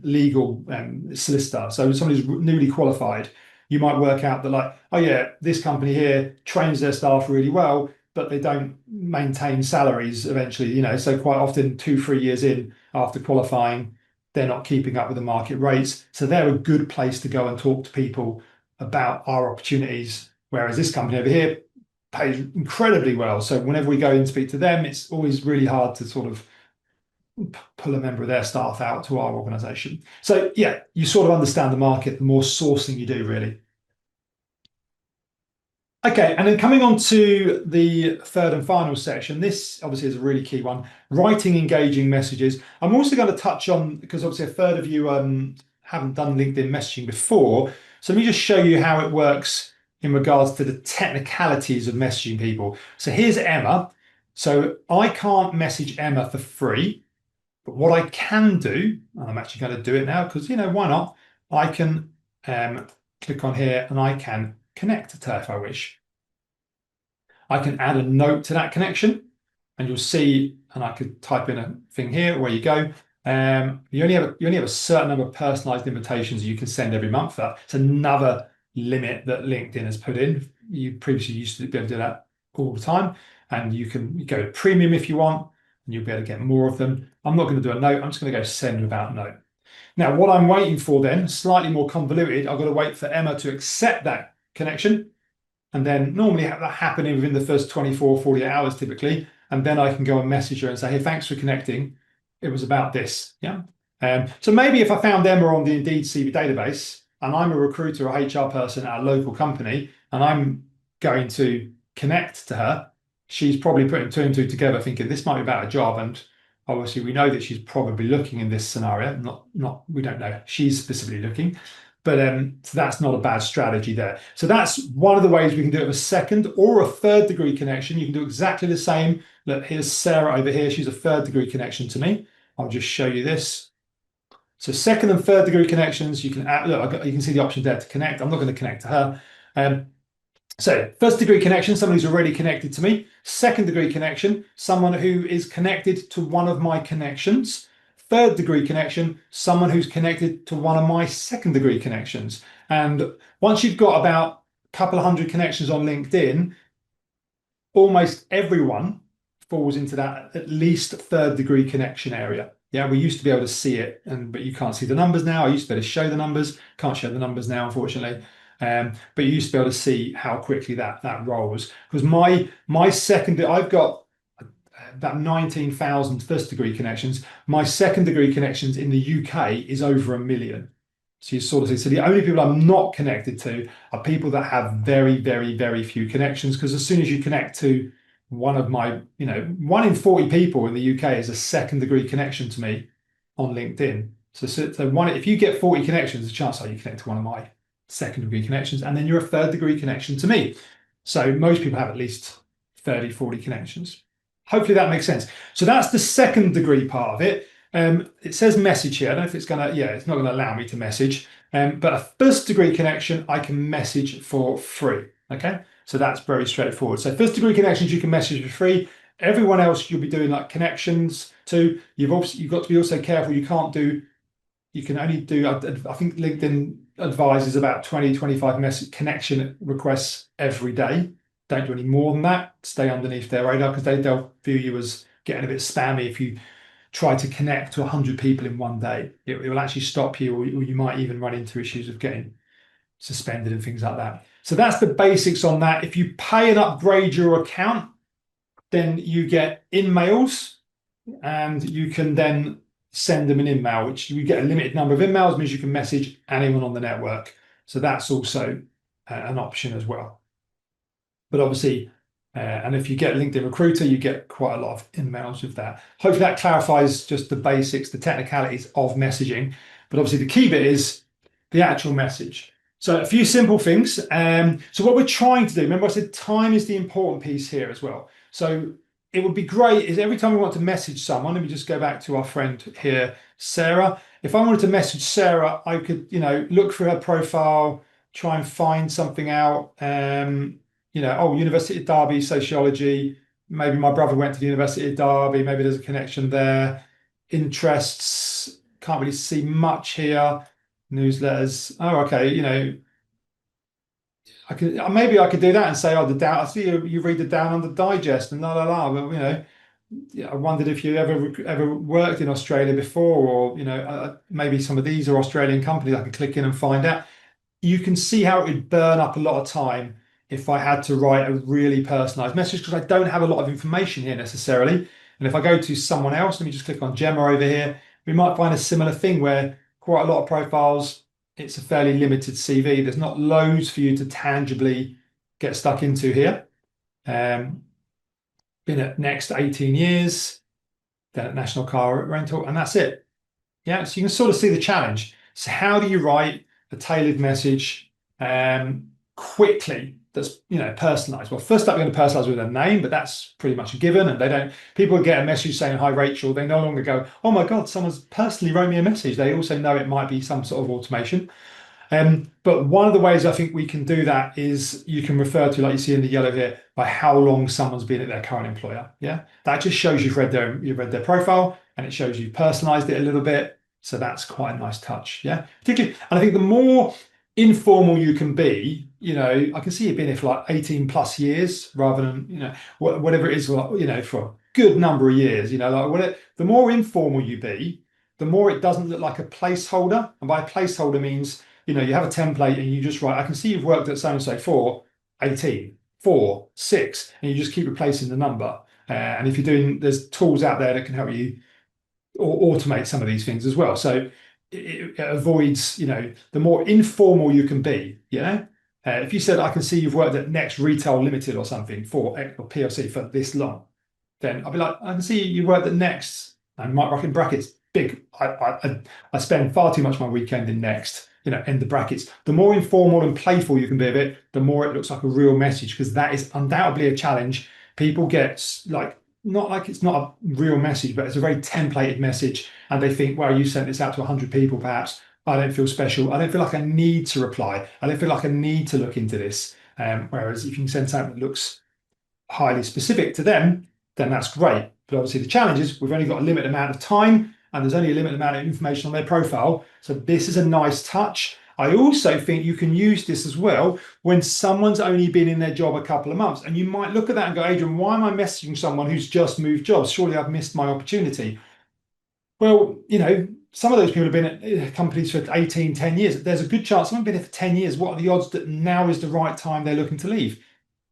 legal solicitor, so somebody who's newly qualified, you might work out that like, oh yeah, this company here trains their staff really well, but they don't maintain salaries eventually, so quite often 2-3 years in after qualifying, they're not keeping up with the market rates. So they're a good place to go and talk to people about our opportunities, whereas this company over here pays incredibly well. So whenever we go and speak to them, it's always really hard to sort of pull a member of their staff out to our organization. So yeah, you sort of understand the market, the more sourcing you do, really. Okay, and then coming on to the third and final section, this obviously is a really key one, writing engaging messages. I'm also going to touch on, because obviously a third of you haven't done LinkedIn messaging before, so let me just show you how it works in regards to the technicalities of messaging people. So here's Emma. So I can't message Emma for free, but what I can do, and I'm actually going to do it now because, why not? I can click on here and I can connect to her if I wish. I can add a note to that connection, and you'll see, and I could type in a thing here where you go. You only have a certain number of personalized invitations you can send every month. That's another limit that LinkedIn has put in. You previously used to be able to do that all the time, and you can go to premium if you want, and you'll be able to get more of them. I'm not going to do a note. I'm just going to go send without note. Now, what I'm waiting for then, slightly more convoluted, I've got to wait for Emma to accept that connection, and then normally have that happening within the first 24, 48 hours typically, and then I can go and message her and say, hey, thanks for connecting. It was about this, yeah? So maybe if I found Emma on the Indeed CV database, and I'm a recruiter or HR person at a local company, and I'm going to connect to her, she's probably putting 2 and 2 together thinking this might be about a job, and obviously we know that she's probably looking in this scenario, we don't know she's specifically looking, but so that's not a bad strategy there. So that's one of the ways we can do it with a second or a third degree connection. You can do exactly the same. Look, here's Sarah over here. She's a third degree connection to me. I'll just show you this. So second and third degree connections, you can add, look, you can see the option there to connect. I'm not going to connect to her. So first degree connection, someone who's already connected to me. Second degree connection, someone who is connected to one of my connections. Third degree connection, someone who's connected to one of my second degree connections. And once you've got about a couple of hundred connections on LinkedIn, almost everyone falls into that at least third degree connection area. Yeah, we used to be able to see it, but you can't see the numbers now. I used to be able to show the numbers. Can't show the numbers now, unfortunately. But you used to be able to see how quickly that rolls. Because my second, I've got about 19,000 first degree connections. My second degree connections in the UK is over 1 million. So you sort of see. So the only people I'm not connected to are people that have very, very, very few connections. Because as soon as you connect to one of my, 1 in 40 people in the UK is a second degree connection to me on LinkedIn. So one, if you get 40 connections, the chance are you connect to one of my second degree connections, and then you're a third degree connection to me. So most people have at least 30, 40 connections. Hopefully that makes sense. So that's the second degree part of it. It says message here. I don't know if it's gonna, yeah, it's not gonna allow me to message. But a first degree connection, I can message for free. Okay, so that's very straightforward. So first degree connections, you can message for free. Everyone else, you'll be doing like connections to. You've got to be also careful. You can only do, I think LinkedIn advises about 20, 25 message connection requests every day. Don't do any more than that. Stay underneath their radar because they'll view you as getting a bit spammy if you try to connect to 100 people in one day. It will actually stop you, or you might even run into issues of getting suspended and things like that. So that's the basics on that. If you pay and upgrade your account, then you get in-mails, and you can then send them an email, which you get a limited number of emails, means you can message anyone on the network. So that's also an option as well. But obviously, and if you get LinkedIn Recruiter, you get quite a lot of emails with that. Hopefully that clarifies just the basics, the technicalities of messaging. But obviously the key bit is the actual message. So a few simple things. So what we're trying to do, remember I said time is the important piece here as well. So it would be great is every time we want to message someone, let me just go back to our friend here, Sarah. If I wanted to message Sarah, I could, look through her profile, try and find something out. University of Derby sociology. Maybe my brother went to the University of Derby. Maybe there's a connection there. Interests, can't really see much here. Newsletters. Oh, okay. Maybe I could do that and say, oh, I see you read the Down Under Digest and la la la. But I wondered if you ever worked in Australia before, or maybe some of these are Australian companies. I could click in and find out. You can see how it would burn up a lot of time if I had to write a really personalized message, because I don't have a lot of information here necessarily. And if I go to someone else, let me just click on Gemma over here, we might find a similar thing where quite a lot of profiles, it's a fairly limited CV. There's not loads for you to tangibly get stuck into here. Been at Next 18 years, then at National Car Rental, and that's it. Yeah, so you can sort of see the challenge. So how do you write a tailored message quickly that's personalized? Well, first up, you're going to personalize with a name, but that's pretty much a given. And people get a message saying, "Hi, Rachel." They no longer go, "Oh my God, someone's personally wrote me a message." They also know it might be some sort of automation. But one of the ways I think we can do that is you can refer to, like you see in the yellow here, by how long someone's been at their current employer. Yeah, that just shows you've read their profile, and it shows you've personalized it a little bit. So that's quite a nice touch. Yeah, particularly, and I think the more informal you can be, I can see you've been here for like 18 plus years rather than, whatever it is, for a good number of years, the more informal you be, the more it doesn't look like a placeholder. And by placeholder means, you have a template and you just write, I can see you've worked at so-and-so for 18, 4, 6, and you just keep replacing the number. And if you're there's tools out there that can help you or automate some of these things as well. So it avoids, the more informal you can be, if you said, I can see you've worked at Next Retail Limited or something or PLC for this long, then I'll be like, I can see you worked at Next, and might write in brackets, big. I spend far too much of my weekend in Next, in the brackets. The more informal and playful you can be of it, the more it looks like a real message, because that is undoubtedly a challenge. People get not like it's not a real message, but it's a very templated message, and they think, well, you sent this out to 100 people, perhaps. I don't feel special. I don't feel like I need to reply. I don't feel like I need to look into this. Whereas if you can send something that looks highly specific to them, then that's great. But obviously the challenge is we've only got a limited amount of time, and there's only a limited amount of information on their profile. So this is a nice touch. I also think you can use this as well when someone's only been in their job a couple of months. And you might look at that and go, Adrian, why am I messaging someone who's just moved jobs? Surely I've missed my opportunity. Well, some of those people have been at companies for 18, 10 years. There's a good chance someone's been here for 10 years. What are the odds that now is the right time they're looking to leave?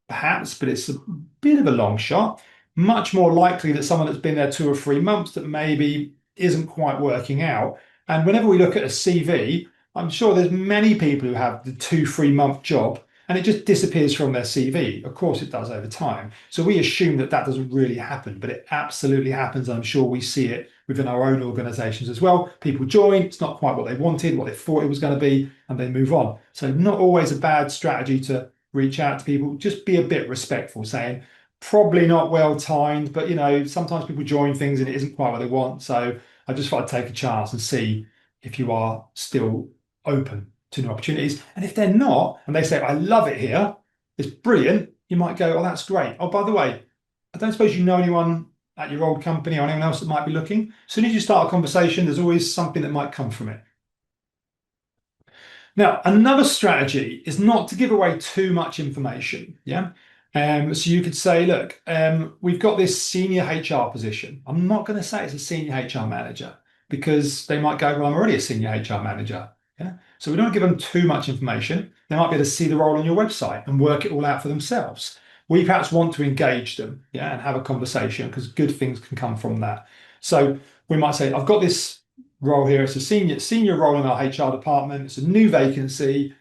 Perhaps, but it's a bit of a long shot. Much more likely that someone that's been there 2 or 3 months that maybe isn't quite working out. And whenever we look at a CV, I'm sure there's many people who have the 2, 3 month job and it just disappears from their CV. Of course, it does over time. So we assume that that doesn't really happen, but it absolutely happens. I'm sure we see it within our own organizations as well. People join, it's not quite what they wanted, what they thought it was going to be, and they move on. So not always a bad strategy to reach out to people. Just be a bit respectful, saying probably not well timed, but sometimes people join things and it isn't quite what they want. So I just thought I'd take a chance and see if you are still open to new opportunities. And if they're not, and they say, I love it here, it's brilliant, you might go, oh, that's great. Oh, by the way, I don't suppose you know anyone at your old company or anyone else that might be looking. As soon as you start a conversation, there's always something that might come from it. Now, another strategy is not to give away too much information. Yeah. So you could say, look, we've got this senior HR position. I'm not going to say it's a senior HR manager because they might go, well, I'm already a senior HR manager. Yeah. So we don't give them too much information. They might be able to see the role on your website and work it all out for themselves. We perhaps want to engage them, yeah, and have a conversation because good things can come from that. So we might say, I've got this role here. It's a senior role in our HR department. It's a new vacancy.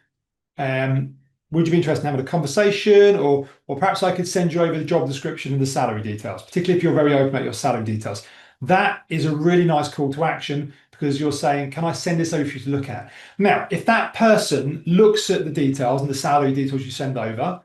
Would you be interested in having a conversation, or perhaps I could send you over the job description and the salary details, particularly if you're very open about your salary details. That is a really nice call to action because you're saying, can I send this over for you to look at? Now, if that person looks at the details and the salary details you send over,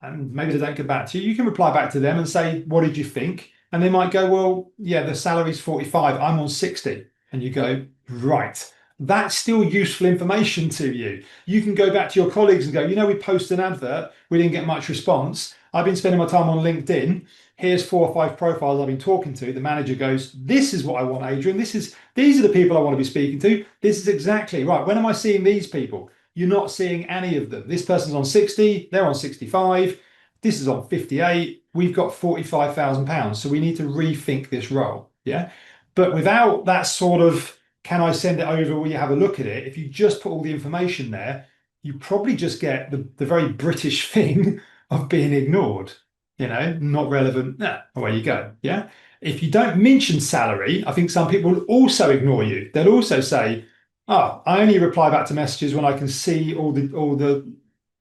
and maybe they don't get back to you, you can reply back to them and say, what did you think? And they might go, well, yeah, the salary's 45, I'm on 60. And you go, right, that's still useful information to you. You can go back to your colleagues and go, we posted an advert, we didn't get much response. I've been spending my time on LinkedIn. Here's 4 or 5 profiles I've been talking to. The manager goes, this is what I want, Adrian. These are the people I want to be speaking to. This is exactly right. When am I seeing these people? You're not seeing any of them. This person's on 60, they're on 65, this is on 58, we've got £45,000. So we need to rethink this role. Yeah. But without that sort of, can I send it over, will you have a look at it? If you just put all the information there, you probably just get the very British thing of being ignored, not relevant. Nah, away you go. Yeah. If you don't mention salary, I think some people will also ignore you. They'll also say, oh, I only reply back to messages when I can see all the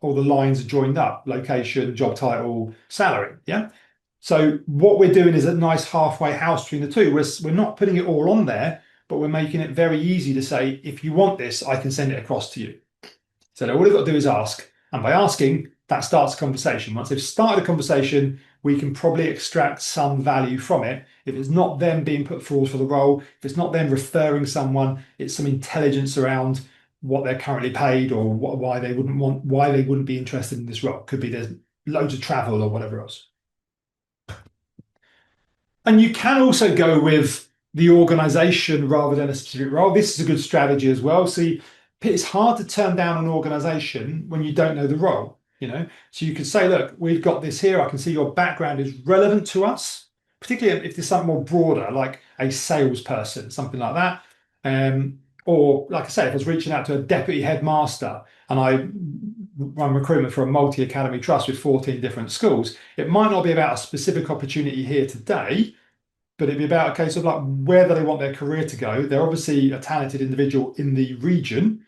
lines are joined up, location, job title, salary. Yeah. So what we're doing is a nice halfway house between the two. We're not putting it all on there, but we're making it very easy to say, if you want this, I can send it across to you. So all we've got to do is ask. And by asking, that starts a conversation. Once they've started a conversation, we can probably extract some value from it. If it's not them being put forward for the role, if it's not them referring someone, it's some intelligence around what they're currently paid or why they wouldn't be interested in this role. Could be there's loads of travel or whatever else. And you can also go with the organization rather than a specific role. This is a good strategy as well. See, it's hard to turn down an organization when you don't know the role, So you could say, look, we've got this here. I can see your background is relevant to us, particularly if there's something more broader, like a salesperson, something like that. Or like I say, if I was reaching out to a deputy headmaster and I run recruitment for a multi-academy trust with 14 different schools, it might not be about a specific opportunity here today, but it'd be about a case of like, where do they want their career to go? They're obviously a talented individual in the region.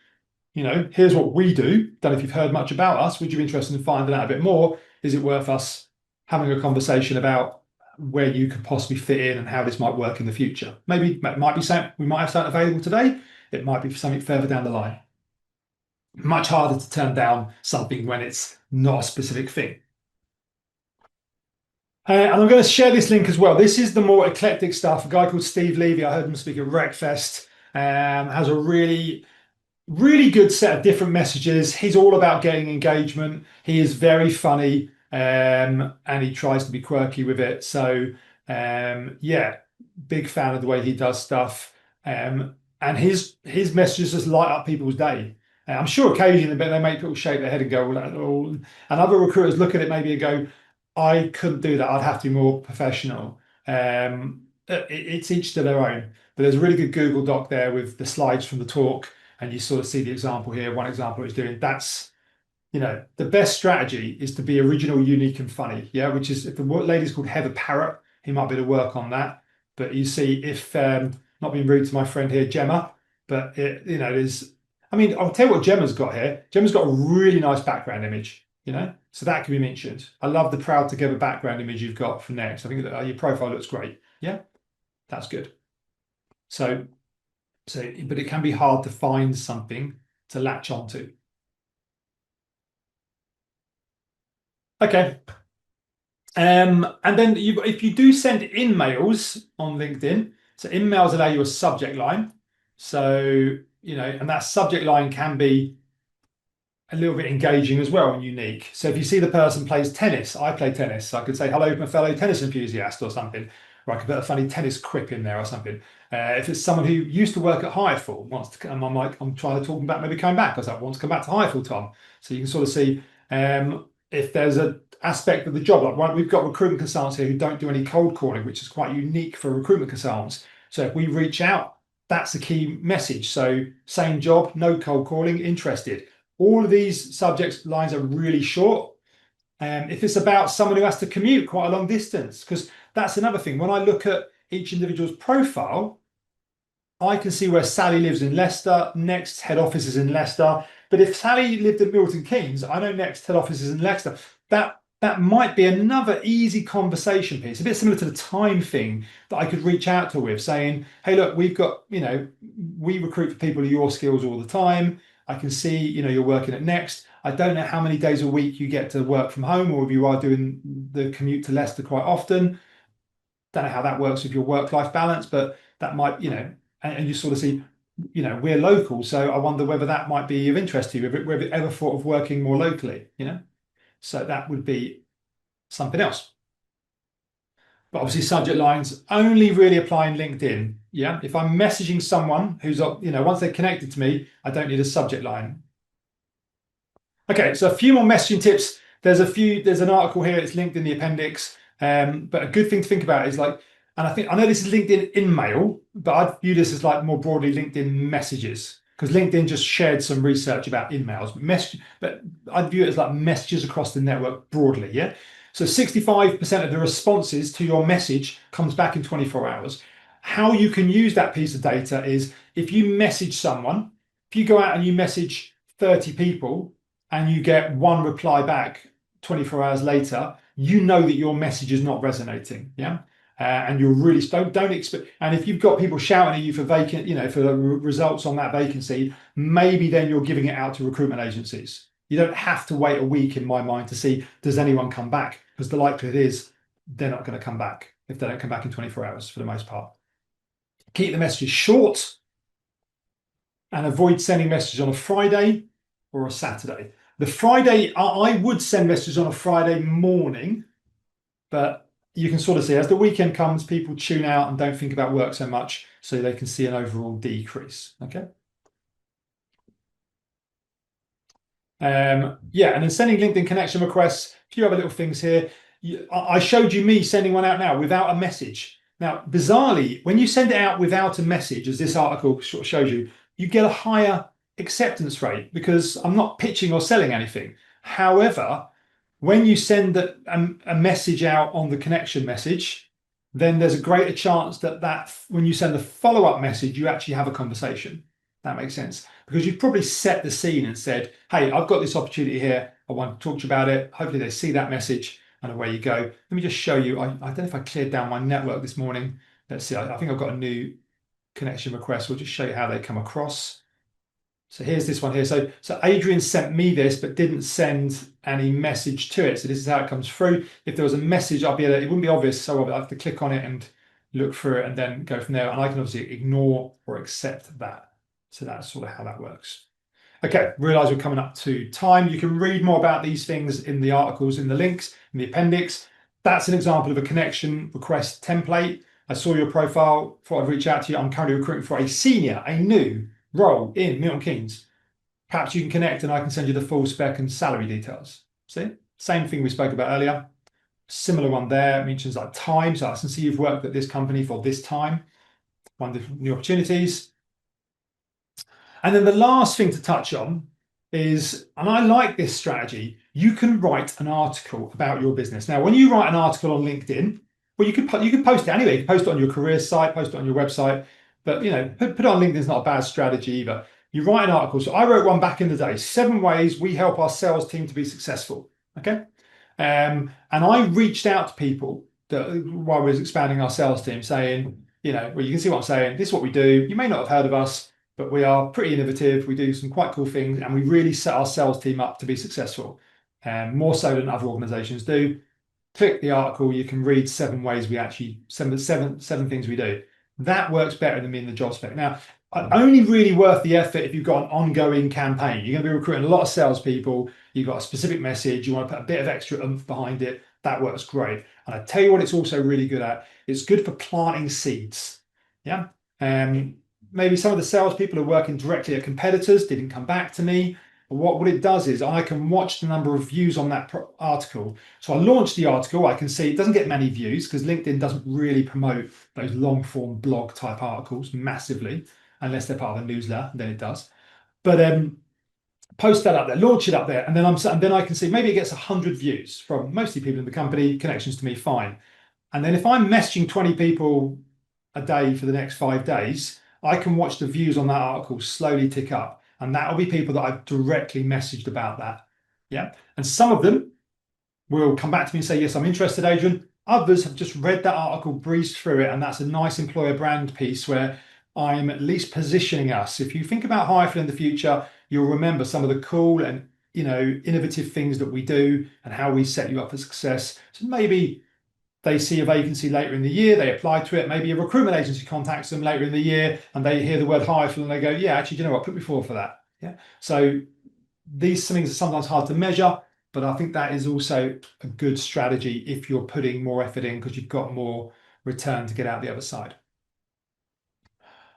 Here's what we do. Don't know if you've heard much about us. Would you be interested in finding out a bit more? Is it worth us having a conversation about where you could possibly fit in and how this might work in the future? Maybe it might be something we might have something available today. It might be something further down the line. Much harder to turn down something when it's not a specific thing. And I'm going to share this link as well. This is the more eclectic stuff. A guy called Steve Levy, I heard him speak at Wreckfest, has a really, really good set of different messages. He's all about getting engagement. He is very funny, and he tries to be quirky with it. So, yeah, big fan of the way he does stuff. And his messages just light up people's day. I'm sure occasionally they make people shake their head and go, well, and other recruiters look at it maybe and go, I couldn't do that. I'd have to be more professional. It's each to their own. but there's a really good Google Doc there with the slides from the talk, and you sort of see the example here. One example it's doing. That's, the best strategy is to be original, unique, and funny. Yeah, which is, if the lady's called Heather Parrott, he might be able to work on that. But you see, if not being rude to my friend here, Gemma, but there's, I mean, I'll tell you what Gemma's got here. Gemma's got a really nice background image, so that can be mentioned. I love the proud together background image you've got for next. I think that your profile looks great. Yeah, that's good. So, but it can be hard to find something to latch onto. Okay. And then if you do send in-mails on LinkedIn, so in-mails allow you a subject line. So, and that subject line can be a little bit engaging as well and unique. So if you see the person plays tennis, I play tennis, so I could say, hello, my fellow tennis enthusiast or something, or I could put a funny tennis quip in there or something. If it's someone who used to work at Hireful, wants to, and I'm trying to talk about maybe coming back, I was like, wants to come back to Hireful, Tom. So you can sort of see if there's an aspect of the job, like we've got recruitment consultants here who don't do any cold calling, which is quite unique for recruitment consultants. So if we reach out, that's the key message. So same job, no cold calling, interested. All of these subject lines are really short. If it's about someone who has to commute quite a long distance, because that's another thing. When I look at each individual's profile, I can see where Sally lives in Leicester, Next head office is in Leicester. But if Sally lived in Milton Keynes, I know Next head office is in Leicester. That might be another easy conversation piece, a bit similar to the time thing that I could reach out to with, saying, hey, look, we've got, we recruit for people of your skills all the time. I can see, you're working at Next. I don't know how many days a week you get to work from home, or if you are doing the commute to Leicester quite often. Don't know how that works with your work-life balance, but that might, and you sort of see, we're local, so I wonder whether that might be of interest to you, whether you ever thought of working more locally, So that would be something else. But obviously subject lines only really apply in LinkedIn. Yeah. If I'm messaging someone who's, once they're connected to me, I don't need a subject line. Okay. So a few more messaging tips. There's an article here. It's linked in the appendix. But a good thing to think about is and I know this is LinkedIn in mail, but I'd view this as more broadly LinkedIn messages, because LinkedIn just shared some research about in-mails, but I'd view it as messages across the network broadly, yeah? So 65% of the responses to your message comes back in 24 hours. How you can use that piece of data is, if you message someone, if you go out and you message 30 people and you get one reply back 24 hours later, you know that your message is not resonating, yeah? And you're really don't expect. And if you've got people shouting at you for for the results on that vacancy, maybe then you're giving it out to recruitment agencies. You don't have to wait a week, in my mind, to see does anyone come back, because the likelihood is they're not going to come back if they don't come back in 24 hours for the most part. Keep the messages short and avoid sending messages on a Friday or a Saturday. The Friday, I would send messages on a Friday morning, but you can sort of see as the weekend comes, people tune out and don't think about work so much, so they can see an overall decrease. Okay. Yeah, and then sending LinkedIn connection requests, a few other little things here. I showed you me sending one out now without a message. Now, bizarrely, when you send it out without a message, as this article sort of shows you, you get a higher acceptance rate because I'm not pitching or selling anything. However, when you send a message out on the connection message, then there's a greater chance that when you send a follow-up message, you actually have a conversation. That makes sense, because you've probably set the scene and said, hey, I've got this opportunity here. I want to talk to you about it. Hopefully they see that message and away you go. Let me just show you. I don't know if I cleared down my network this morning. Let's see. I think I've got a new connection request. We'll just show you how they come across. So here's this one here. So Adrian sent me this, but didn't send any message to it. So this is how it comes through. If there was a message, it wouldn't be obvious. So I have to click on it and look through it and then go from there. And I can obviously ignore or accept that. So that's sort of how that works. Okay, realize we're coming up to time. You can read more about these things in the articles, in the links, in the appendix. That's an example of a connection request template. I saw your profile, thought I'd reach out to you. I'm currently recruiting for a new role in Milton Keynes. Perhaps you can connect and I can send you the full spec and salary details. See, same thing we spoke about earlier. Similar one there, it mentions time. So I can see you've worked at this company for this time. find different new opportunities. And then the last thing to touch on is, and I like this strategy, you can write an article about your business. Now, when you write an article on LinkedIn, well, you could post it anyway. You can post it on your career site, post it on your website, but put it on LinkedIn is not a bad strategy either. You write an article. So I wrote one back in the day, 7 ways we help our sales team to be successful. Okay. And I reached out to people that while we was expanding our sales team saying, well, you can see what I'm saying. This is what we do. You may not have heard of us, but we are pretty innovative. We do some quite cool things, and we really set our sales team up to be successful, more so than other organizations do. Click the article, you can read 7 ways we actually, seven things we do. That works better than me in the job spec. Now, only really worth the effort if you've got an ongoing campaign. You're going to be recruiting a lot of salespeople. You've got a specific message. You want to put a bit of extra oomph behind it. That works great. And I tell you what, it's also really good at. It's good for planting seeds. Yeah. Maybe some of the salespeople are working directly at competitors didn't come back to me. What it does is I can watch the number of views on that article. So I launch the article. I can see it doesn't get many views because LinkedIn doesn't really promote those long form blog type articles massively, unless they're part of a newsletter, then it does. But post that up there, launch it up there, and then I can see maybe it gets 100 views from mostly people in the company, connections to me, fine. And then if I'm messaging 20 people a day for the next 5 days, I can watch the views on that article slowly tick up. And that'll be people that I've directly messaged about that. Yeah. And some of them will come back to me and say, yes, I'm interested, Adrian. Others have just read that article, breezed through it. And that's a nice employer brand piece where I'm at least positioning us. If you think about Hireful in the future, you'll remember some of the cool and innovative things that we do and how we set you up for success. So maybe they see a vacancy later in the year, they apply to it. Maybe a recruitment agency contacts them later in the year and they hear the word Hireful and they go, yeah, actually, you know what, put me forward for that. Yeah. So these things are sometimes hard to measure, but I think that is also a good strategy if you're putting more effort in because you've got more return to get out the other side.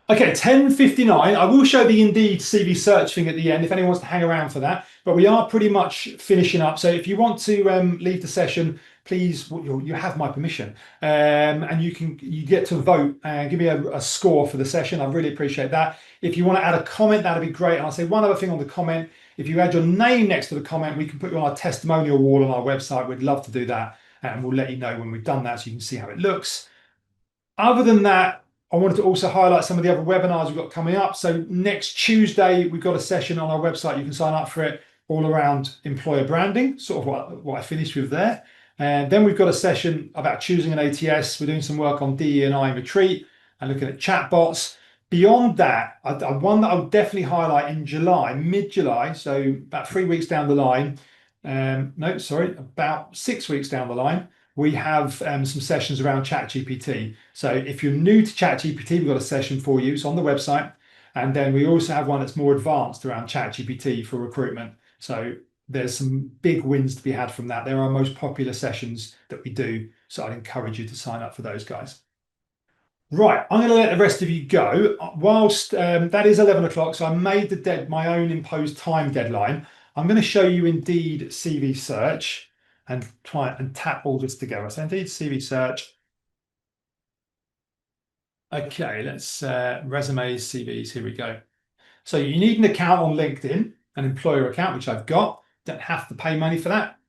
Okay, 10:59. I will show the Indeed CV search thing at the end if anyone wants to hang around for that. But we are pretty much finishing up. So if you want to leave the session, please, you have my permission, and you get to vote and give me a score for the session. I really appreciate that. If you want to add a comment, that'd be great. And I'll say one other thing on the comment. If you add your name next to the comment, we can put you on our testimonial wall on our website. We'd love to do that, and we'll let you know when we've done that so you can see how it looks. Other than that, I wanted to also highlight some of the other webinars we've got coming up. So next Tuesday, we've got a session on our website. You can sign up for it all around employer branding, sort of what I finished with there. And then we've got a session about choosing an ATS. We're doing some work on DE&I and Retreat and looking at chatbots. Beyond that, one that I would definitely highlight in July, mid-July, so about 3 weeks down the line. No, sorry, about 6 weeks down the line. We have some sessions around ChatGPT. So if you're new to ChatGPT, we've got a session for you. It's on the website. And then we also have one that's more advanced around ChatGPT for recruitment. So there's some big wins to be had from that. They're our most popular sessions that we do. So I'd encourage you to sign up for those guys. Right, I'm going to let the rest of you go. Whilst that is 11 o'clock, so I made my own imposed time deadline. I'm going to show you Indeed CV search and try and tap all this together. So Indeed CV search. Okay, let's resumes, CVs. Here we go. So you need an account on LinkedIn, an employer account, which I've got. Don't have to pay money for that.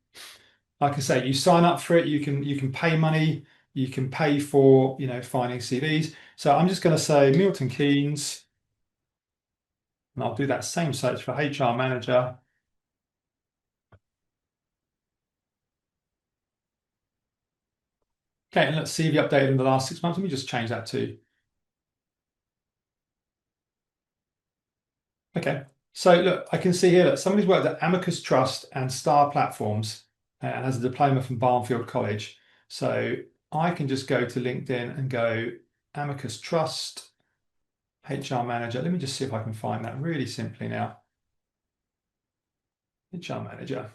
Like I say, you sign up for it. You can pay money. You can pay for finding CVs. So I'm just going to say Milton Keynes, and I'll do that same search for HR manager. Okay, and let's see if you updated in the last 6 months. Let me just change that to. Okay, so look, I can see here that somebody's worked at Amicus Trust and Star Platforms and has a diploma from Barnfield College. So I can just go to LinkedIn and go Amicus Trust, HR manager. Let me just see if I can find that really simply now. HR manager.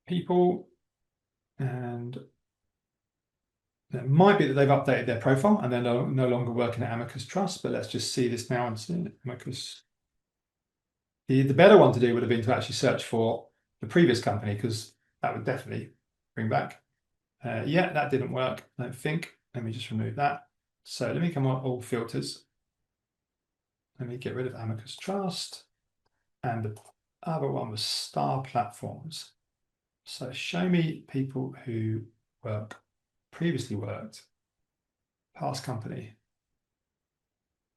People, and it might be that they've updated their profile and they're no longer working at Amicus Trust, but let's just see this now and see Amicus. The better one to do would have been to actually search for the previous company, because that would definitely bring back. Yeah, that didn't work, I don't think. Let me just remove that. So let me come on all filters. Let me get rid of Amicus Trust. And the other one was star platforms. So show me people who previously worked, past company,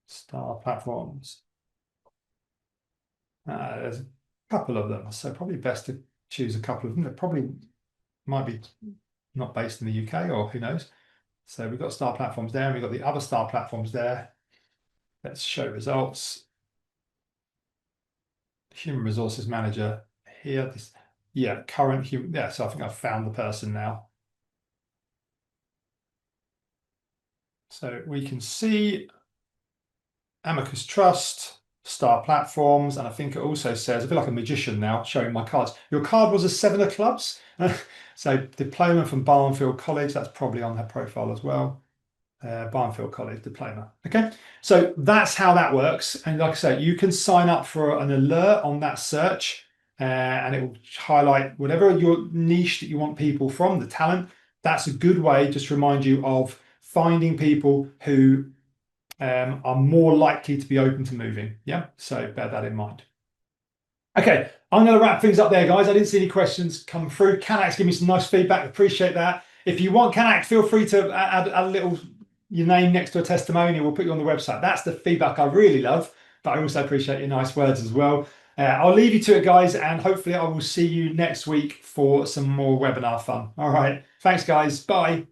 star platforms. There's a couple of them, so probably best to choose a couple of them. They probably might be not based in the UK, or who knows. So we've got star platforms there, and we've got the other star platforms there. Let's show results. Human resources manager here. Yeah, current human. Yeah, so I think I've found the person now. So we can see Amicus Trust, star platforms, and I think it also says, I feel like a magician now showing my cards. Your card was a 7 of clubs. So diploma from Barnfield College, that's probably on their profile as well. Barnfield College diploma. Okay, so that's how that works. And like I say, you can sign up for an alert on that search, and it will highlight whatever your niche that you want people from, the talent. That's a good way just to remind you of finding people who are more likely to be open to moving. Yeah, so bear that in mind. Okay, I'm going to wrap things up there, guys. I didn't see any questions come through. Canax, give me some nice feedback. Appreciate that. If you want Canax, feel free to add a little your name next to a testimonial. We'll put you on the website. That's the feedback I really love, but I also appreciate your nice words as well. I'll leave you to it, guys, and hopefully I will see you next week for some more webinar fun. All right. Thanks, guys. Bye.